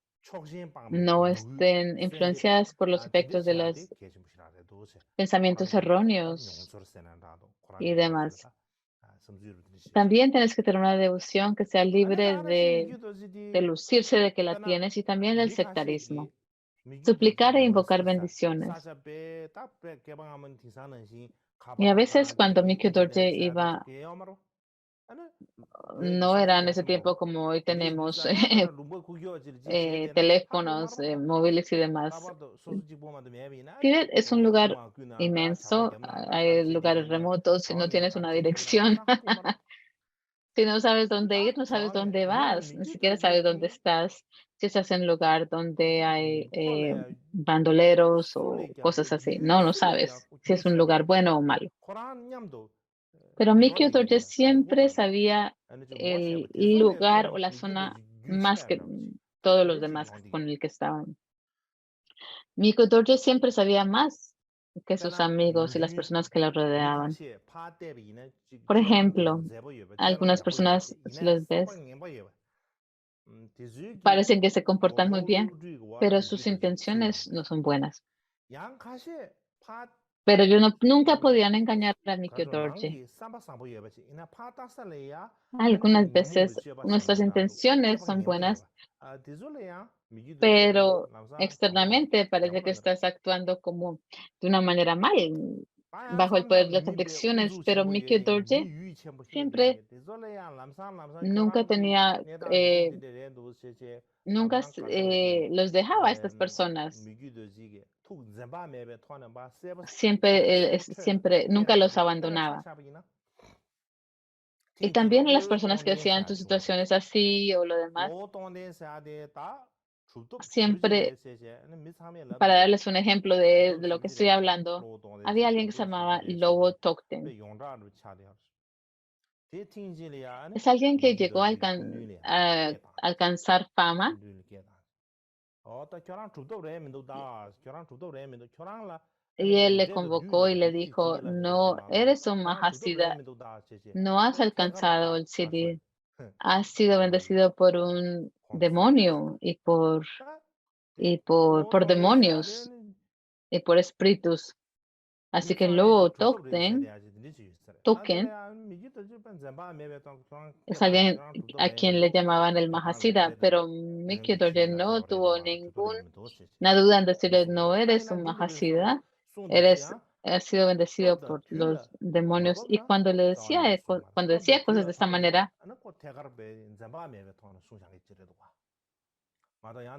no estén influenciadas por los efectos de los pensamientos erróneos y demás. También tienes que tener una devoción que sea libre de lucirse de que la tienes, y también del sectarismo. Suplicar e invocar bendiciones. Y a veces cuando Mikyo Dorje iba, no era en ese tiempo como hoy tenemos teléfonos móviles y demás. Tibet es un lugar inmenso, hay lugares remotos, si no tienes una dirección, si no sabes dónde ir, no sabes dónde vas, ni siquiera sabes dónde estás, si estás en un lugar donde hay bandoleros o cosas así, no sabes si es un lugar bueno o malo. Pero Mikio Dorje siempre sabía el lugar o la zona más que todos los demás con el que estaban. Mikio Dorje siempre sabía más que sus amigos y las personas que lo rodeaban. Por ejemplo, algunas personas, si los ves, parecen que se comportan muy bien, pero sus intenciones no son buenas. Pero nunca podían engañar a Mikio Dorje. Algunas veces nuestras intenciones son buenas, pero externamente parece que estás actuando como de una manera mal, bajo el poder de las adicciones, pero Mikio Dorje siempre nunca tenía, nunca los dejaba a estas personas. Siempre, nunca los abandonaba. Y también las personas que decían tus situaciones así o lo demás, siempre, para darles un ejemplo de lo que estoy hablando, había alguien que se llamaba Lobo Tokten. Es alguien que llegó a alcanzar fama y él le convocó y le dijo, no eres un Mahasiddha, no has alcanzado el Siddhi, has sido bendecido por un demonio por demonios y por espíritus. Así que luego Token es alguien a quien le llamaban el Mahasiddha, pero Mikio Dorje no tuvo ninguna duda en decirle, no eres un Mahasiddha, has sido bendecido por los demonios. Y cuando cuando decía cosas de esta manera,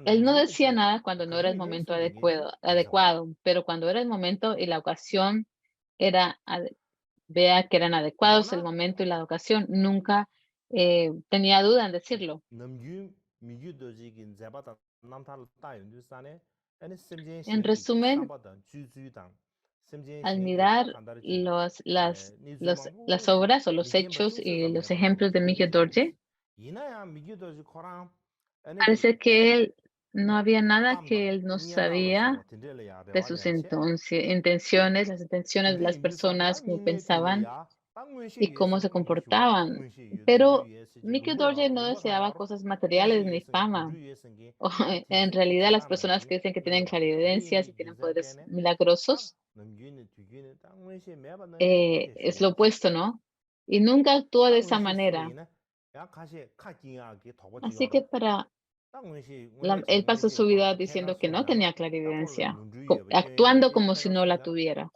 él no decía nada cuando no era el momento adecuado, pero cuando era el momento y la ocasión vea que eran adecuados el momento y la ocasión, nunca tenía duda en decirlo. En resumen, al mirar las obras o los hechos y los ejemplos de Mikio Dorje, parece que él no había nada que él no sabía de sus intenciones, las intenciones de las personas, cómo pensaban y cómo se comportaban. Pero Mikio Dorje no deseaba cosas materiales ni fama. En realidad, las personas que dicen que tienen clarividencias y tienen poderes milagrosos, es lo opuesto, ¿no? Y nunca actuó de esa manera. Así que para Él pasó su vida diciendo que no tenía clarividencia, actuando como si no la tuviera.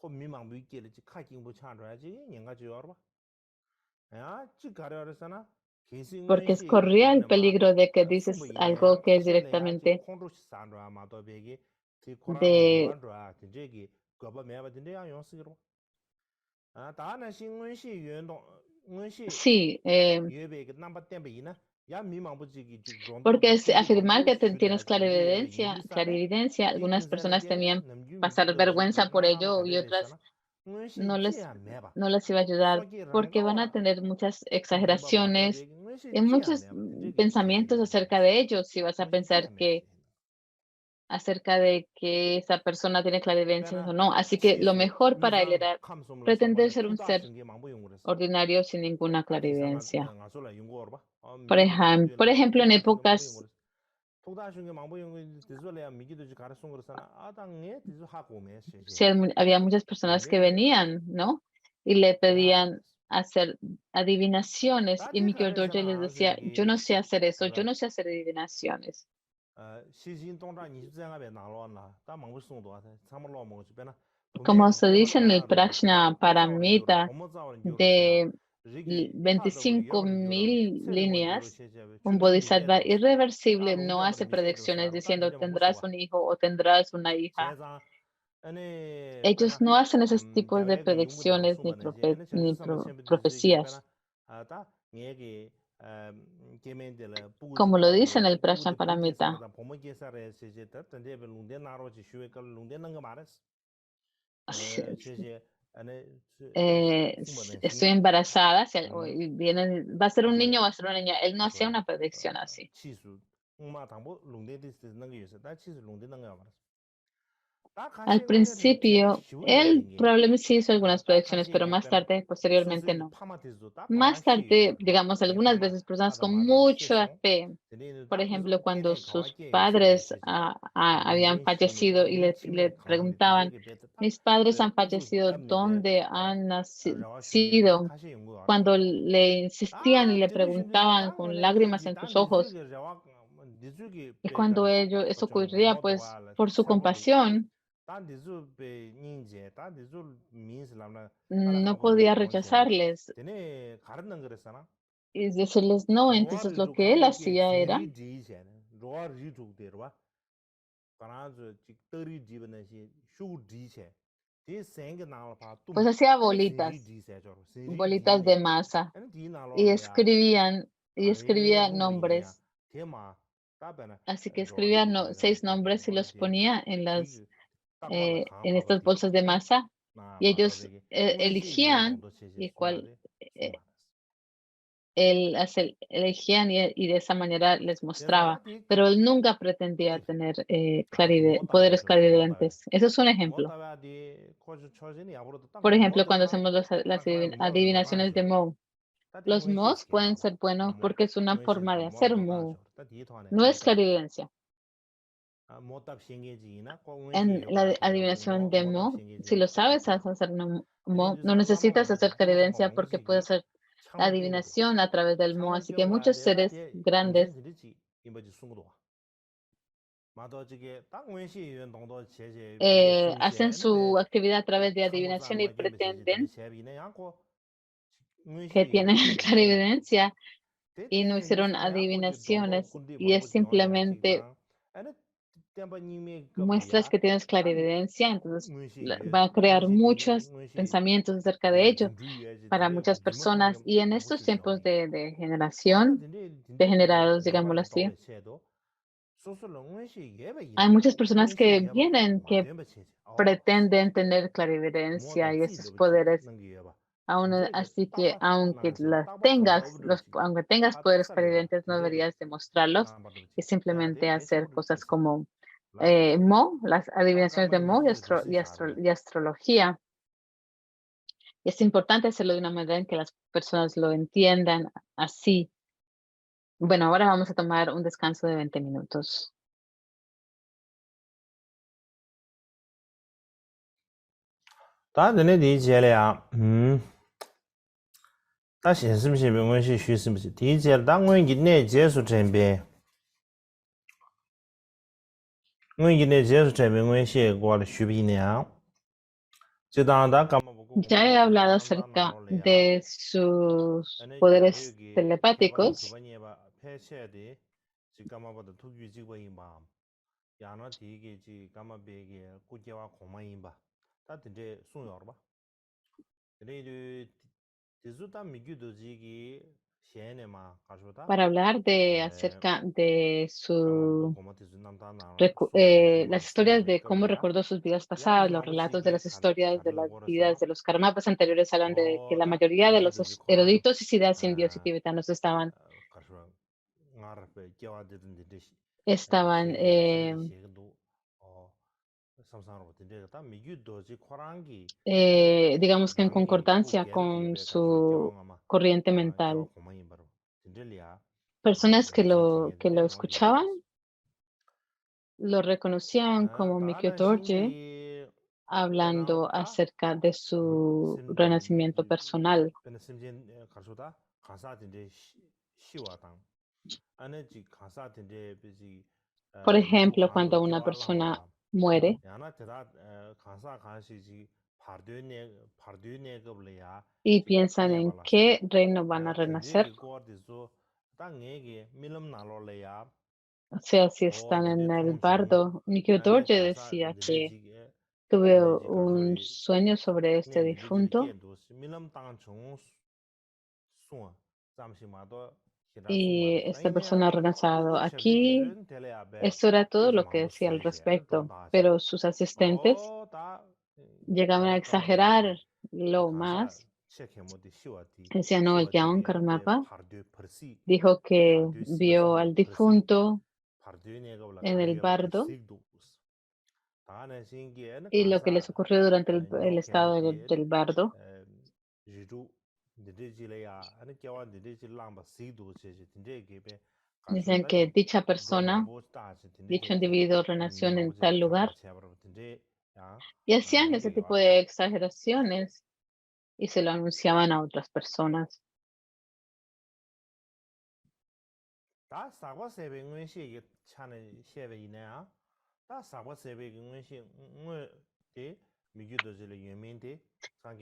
Porque corría el peligro de que dices algo que es directamente de... Sí, porque es afirmar que tienes clarividencia, algunas personas temían pasar vergüenza por ello y otras no les iba a ayudar porque van a tener muchas exageraciones y muchos pensamientos acerca de ellos. Si vas a pensar que acerca de que esa persona tiene clarividencia o no. Así que lo mejor para él era pretender ser un ser ordinario sin ninguna clarividencia. Por ejemplo, en épocas había muchas personas que venían, ¿no? Y le pedían hacer adivinaciones y Michael Dorje les decía, yo no sé hacer eso, yo no sé hacer adivinaciones. Como se dice en el Prajna Paramita de 25,000 líneas, un bodhisattva irreversible no hace predicciones diciendo tendrás un hijo o tendrás una hija. Ellos no hacen esos tipos de predicciones ni profecías. Como lo dice en el Prajna Paramita. Estoy embarazada, va a ser un niño o va a ser una niña. Él no hacía una predicción así. Al principio, él probablemente sí hizo algunas predicciones, pero más tarde, posteriormente no. Más tarde, digamos, algunas veces personas con mucha fe, por ejemplo, cuando sus padres habían fallecido y le preguntaban, mis padres han fallecido, ¿dónde han nacido? Cuando le insistían y le preguntaban con lágrimas en sus ojos, y cuando eso ocurría, pues por su compasión, no podía rechazarles y decirles no. Entonces lo que él hacía era pues hacía bolitas de masa y escribía nombres. Así que escribía 6 nombres y los ponía en estas bolsas de masa y ellos elegían y elegían y de esa manera les mostraba, pero él nunca pretendía tener poderes clarividentes. Eso es un ejemplo. Por ejemplo, cuando hacemos las adivinaciones de Mo, los Mos pueden ser buenos porque es una forma de hacer Mo, no es clarividencia. En la adivinación de Mo, si lo sabes hacer Mo, no necesitas hacer clarividencia porque puedes hacer la adivinación a través del Mo. Así que muchos seres grandes hacen su actividad a través de adivinación y pretenden que tienen clarividencia y no hicieron adivinaciones y es simplemente muestras que tienes clarividencia, entonces va a crear muchos pensamientos acerca de ello para muchas personas y en estos tiempos de generación, degenerados, digámoslo así, hay muchas personas que vienen que pretenden tener clarividencia y esos poderes. Así que aunque aunque tengas poderes clarividentes, no deberías demostrarlos y simplemente hacer cosas como Mo, las adivinaciones de Mo y astrología. Es importante hacerlo de una manera en que las personas lo entiendan así. Bueno, ahora vamos a tomar un descanso de 20 minutos. Ya he hablado acerca de sus poderes telepáticos. Para hablar acerca de las historias de cómo recordó sus vidas pasadas, los relatos de las historias de las vidas de los Karmapas anteriores hablan de que la mayoría de los eruditos y siddhas indios y tibetanos estaban digamos que en concordancia con su corriente mental. Personas que lo escuchaban lo reconocían como Mikio Dorje hablando acerca de su renacimiento personal. Por ejemplo, cuando una persona muere y piensan en qué reino van a renacer, o sea, si están en el bardo. Mikio Dorje decía que tuve un sueño sobre este difunto y esta persona ha renazado. Aquí, esto era todo lo que decía al respecto, pero sus asistentes llegaban a exagerar lo más. Decían, no, el Yaon Karmapa dijo que vio al difunto en el bardo y lo que les ocurrió durante el estado del bardo. Dicen que dicha persona, dicho individuo renació en tal lugar y hacían ese tipo de exageraciones y se lo anunciaban a otras personas.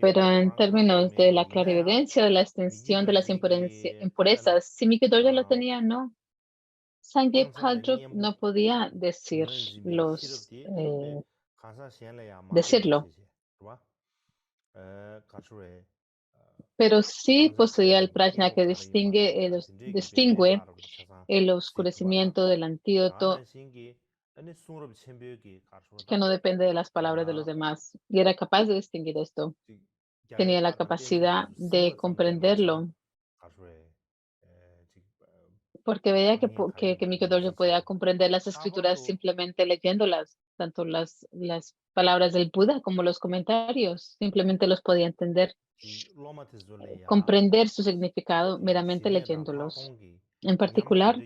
Pero en términos de la clarividencia, de la extensión de las impurezas, si Mikio Dorje lo tenía, no. Sanjay Paldrup no podía decirlo, pero sí poseía el prajna que distingue el oscurecimiento del antídoto que no depende de las palabras de los demás. Y era capaz de distinguir esto. Tenía la capacidad de comprenderlo, porque veía que Mikio Dorje podía comprender las escrituras simplemente leyéndolas, tanto las palabras del Buda como los comentarios, simplemente los podía entender, comprender su significado meramente leyéndolos. En particular,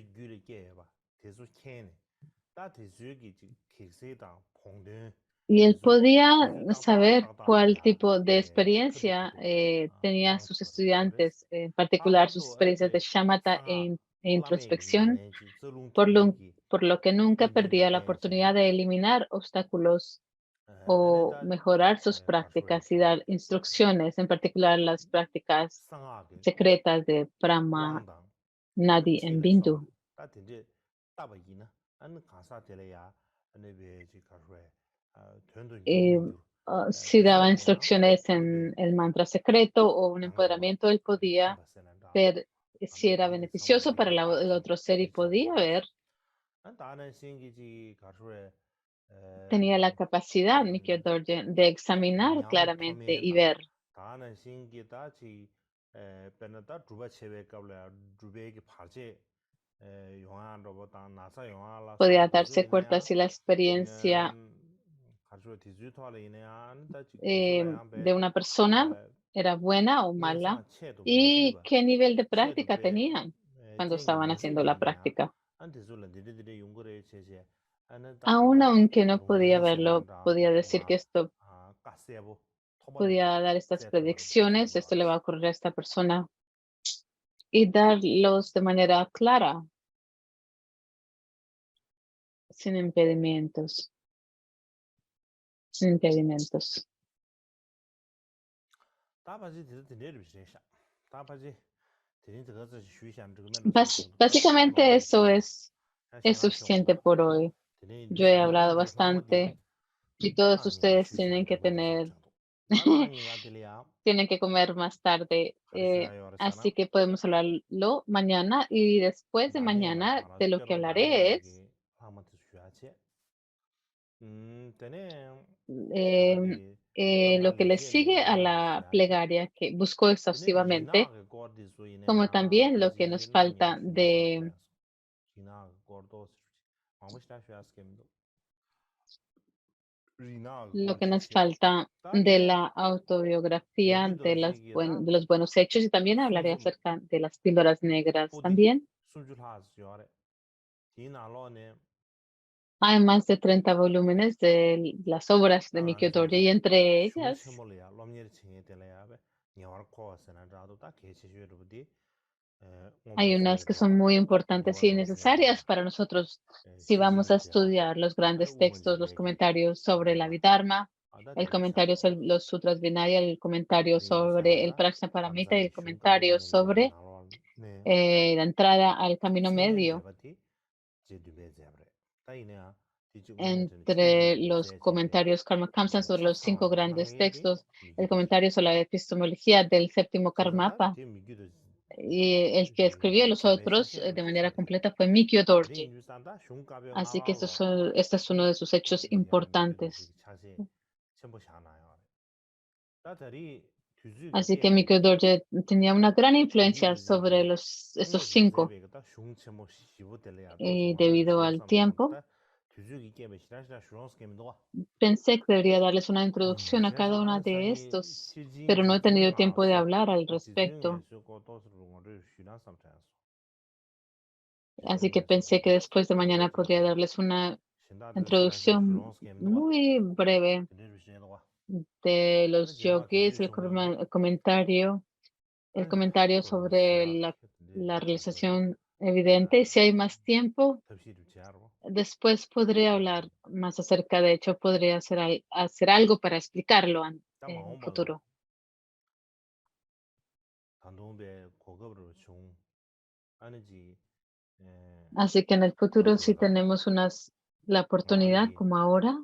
y él podía saber cuál tipo de experiencia tenía sus estudiantes, en particular sus experiencias de shamatha e introspección, por lo que nunca perdía la oportunidad de eliminar obstáculos o mejorar sus prácticas y dar instrucciones, en particular las prácticas secretas de Brahma, Nadi en Bindu. Eh, si daba instrucciones en el mantra secreto o un empoderamiento, él podía ver si era beneficioso para el otro ser y podía ver, tenía la capacidad, Mikio Dorje, de examinar claramente y ver. Podía darse cuenta si la experiencia de una persona era buena o mala y qué nivel de práctica tenían cuando estaban haciendo la práctica. Aún aunque no podía verlo, podía decir que esto podía dar estas predicciones, esto le va a ocurrir a esta persona y darlos de manera clara. sin impedimentos, sin impedimentos. Básicamente eso es suficiente por hoy. Yo he hablado bastante y todos ustedes tienen que tener, tienen que comer más tarde. Así que podemos hablarlo mañana y después de mañana de lo que hablaré es em, lo que le sigue a la plegaria que buscó exhaustivamente, como también lo que nos falta de lo que nos falta de la autobiografía de los buenos hechos y también hablaré acerca de las píldoras negras también. Hay más de 30 volúmenes de las obras de Mikio Dorje y entre ellas hay unas que son muy importantes y necesarias para nosotros si vamos a estudiar los grandes textos, los comentarios sobre la Vidharma, el comentario sobre los Sutras Vinaya, el comentario sobre el Prajnaparamita y el comentario sobre la entrada al camino medio. Entre los comentarios Karma Kamsan sobre los 5 grandes textos, el comentario sobre la epistemología del séptimo Karmapa, y el que escribió los otros de manera completa fue Mikio Dorje. Así que este es uno de sus hechos importantes. Así que Mikio Dorje tenía una gran influencia sobre estos 5 y debido al tiempo pensé que debería darles una introducción a cada una de estos, pero no he tenido tiempo de hablar al respecto. Así que pensé que después de mañana podría darles una introducción muy breve de los yogis, el comentario sobre la realización evidente. Y si hay más tiempo, después podré hablar más acerca de hecho, podría hacer algo para explicarlo en el futuro. Así que en el futuro, si tenemos la oportunidad como ahora,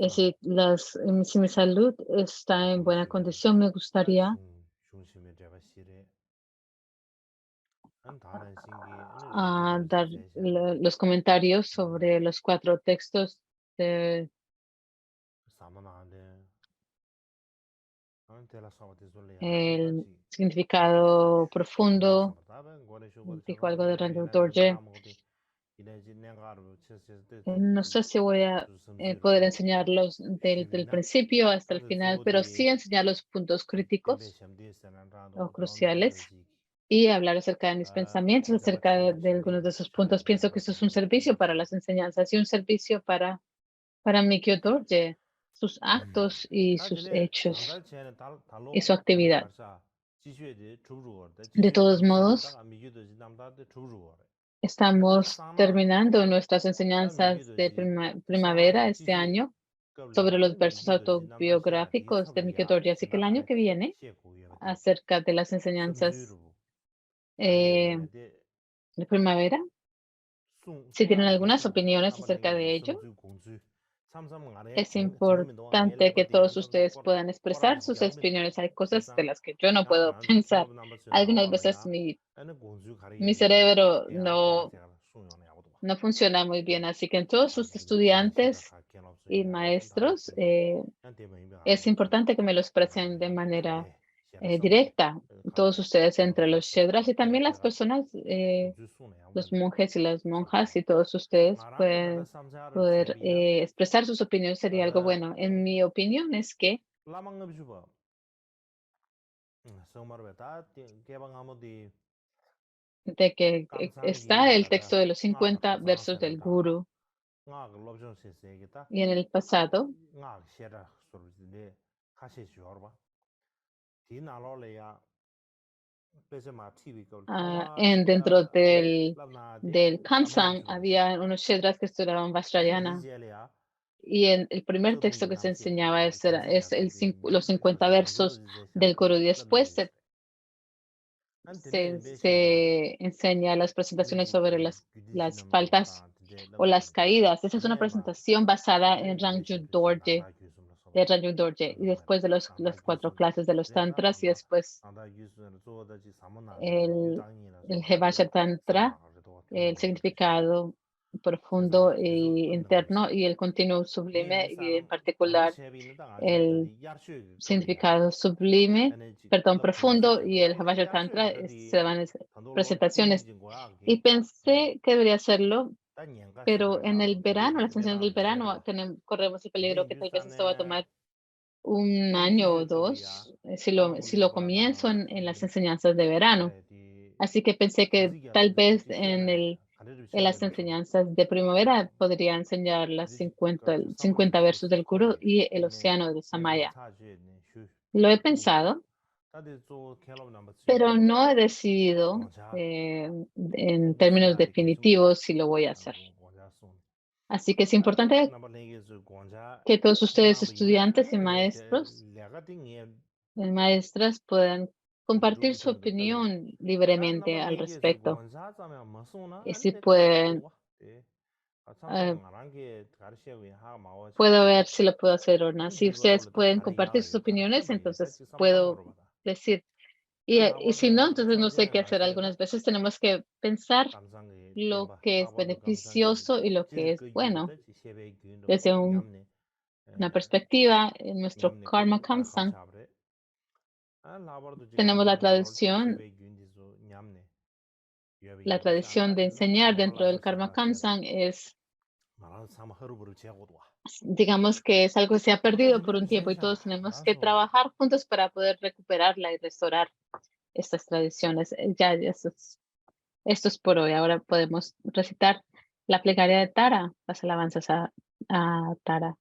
si mi salud está en buena condición, me gustaría dar los comentarios sobre los 4 textos de el significado profundo, dijo algo de Rangel Dorje. No sé si voy a poder enseñarlos del principio hasta el final, pero sí enseñar los puntos críticos o cruciales y hablar acerca de mis pensamientos acerca de algunos de esos puntos. Pienso que esto es un servicio para las enseñanzas y un servicio para Mikio Dorje, sus actos y sus hechos y su actividad. De todos modos, estamos terminando nuestras enseñanzas de primavera este año sobre los versos autobiográficos de Mikio Dorje, así que el año que viene, acerca de las enseñanzas de primavera, si tienen algunas opiniones acerca de ello, es importante que todos ustedes puedan expresar sus opiniones. Hay cosas de las que yo no puedo pensar. Algunas veces mi cerebro no funciona muy bien, así que en todos sus estudiantes y maestros, es importante que me lo expresen de manera directa. Todos ustedes entre los Shedras y también las personas, los monjes y las monjas y todos ustedes pueden poder expresar sus opiniones sería algo bueno. En mi opinión es que está el texto de los 50 versos del Guru y en el pasado dentro del Kamsang había unos Shedras que estudiaban Vajrayana. Y el primer texto que se enseñaba es los 50 versos del Guru. Y después se enseña las presentaciones sobre las faltas o las caídas. Esa es una presentación basada en Rangjung Dorje, de Rangjung Dorje, y después de las 4 clases de los tantras, y después el Hevasha Tantra, el significado profundo e interno y el continuo sublime, y en particular el significado sublime, perdón, profundo, y el Havaya Tantra se dan presentaciones. Y pensé que debería hacerlo, pero en el verano, las sesiones del verano, corremos el peligro que tal vez esto va a tomar un año o 2, si lo comienzo en las enseñanzas de verano. Así que pensé que tal vez en las enseñanzas de primavera podría enseñar las 50 versos del Guru y el océano de Samaya. Lo he pensado, pero no he decidido en términos definitivos si lo voy a hacer. Así que es importante que todos ustedes, estudiantes y maestros, maestras, puedan compartir su opinión libremente al respecto. Y si pueden, puedo ver si lo puedo hacer o no. Si ustedes pueden compartir sus opiniones, entonces puedo decir. Y si no, entonces no sé qué hacer. Algunas veces tenemos que pensar lo que es beneficioso y lo que es bueno. Desde una perspectiva, en nuestro Karma Kamsang, tenemos la tradición de enseñar dentro del Karma Kamsang es, digamos que es algo que se ha perdido por un tiempo y todos tenemos que trabajar juntos para poder recuperarla y restaurar estas tradiciones. Ya, esto es por hoy. Ahora podemos recitar la plegaria de Tara, las alabanzas a Tara.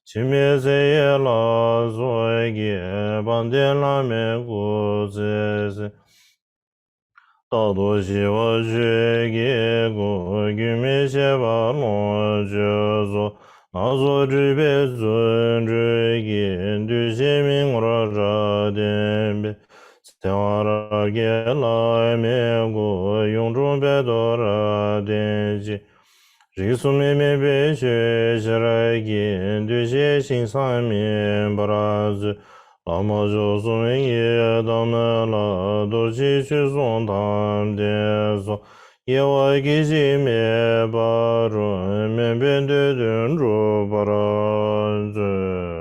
Chime se ye la so ye ban de la me gu se da do xi wa xue ge gu gu me xie ba lo zhe zo na zo zhi be zun zhi yin du xie ming ra zha den be se wa ra ge la me gu yong zhong be do ra den xi ri su me me be xue xi ra yin du xie xing san mian ba ra zi la ma zhou su ye da me la do xi xu song tam de so ye wa gi xi me ba run me ben de dun zhu ba ra zi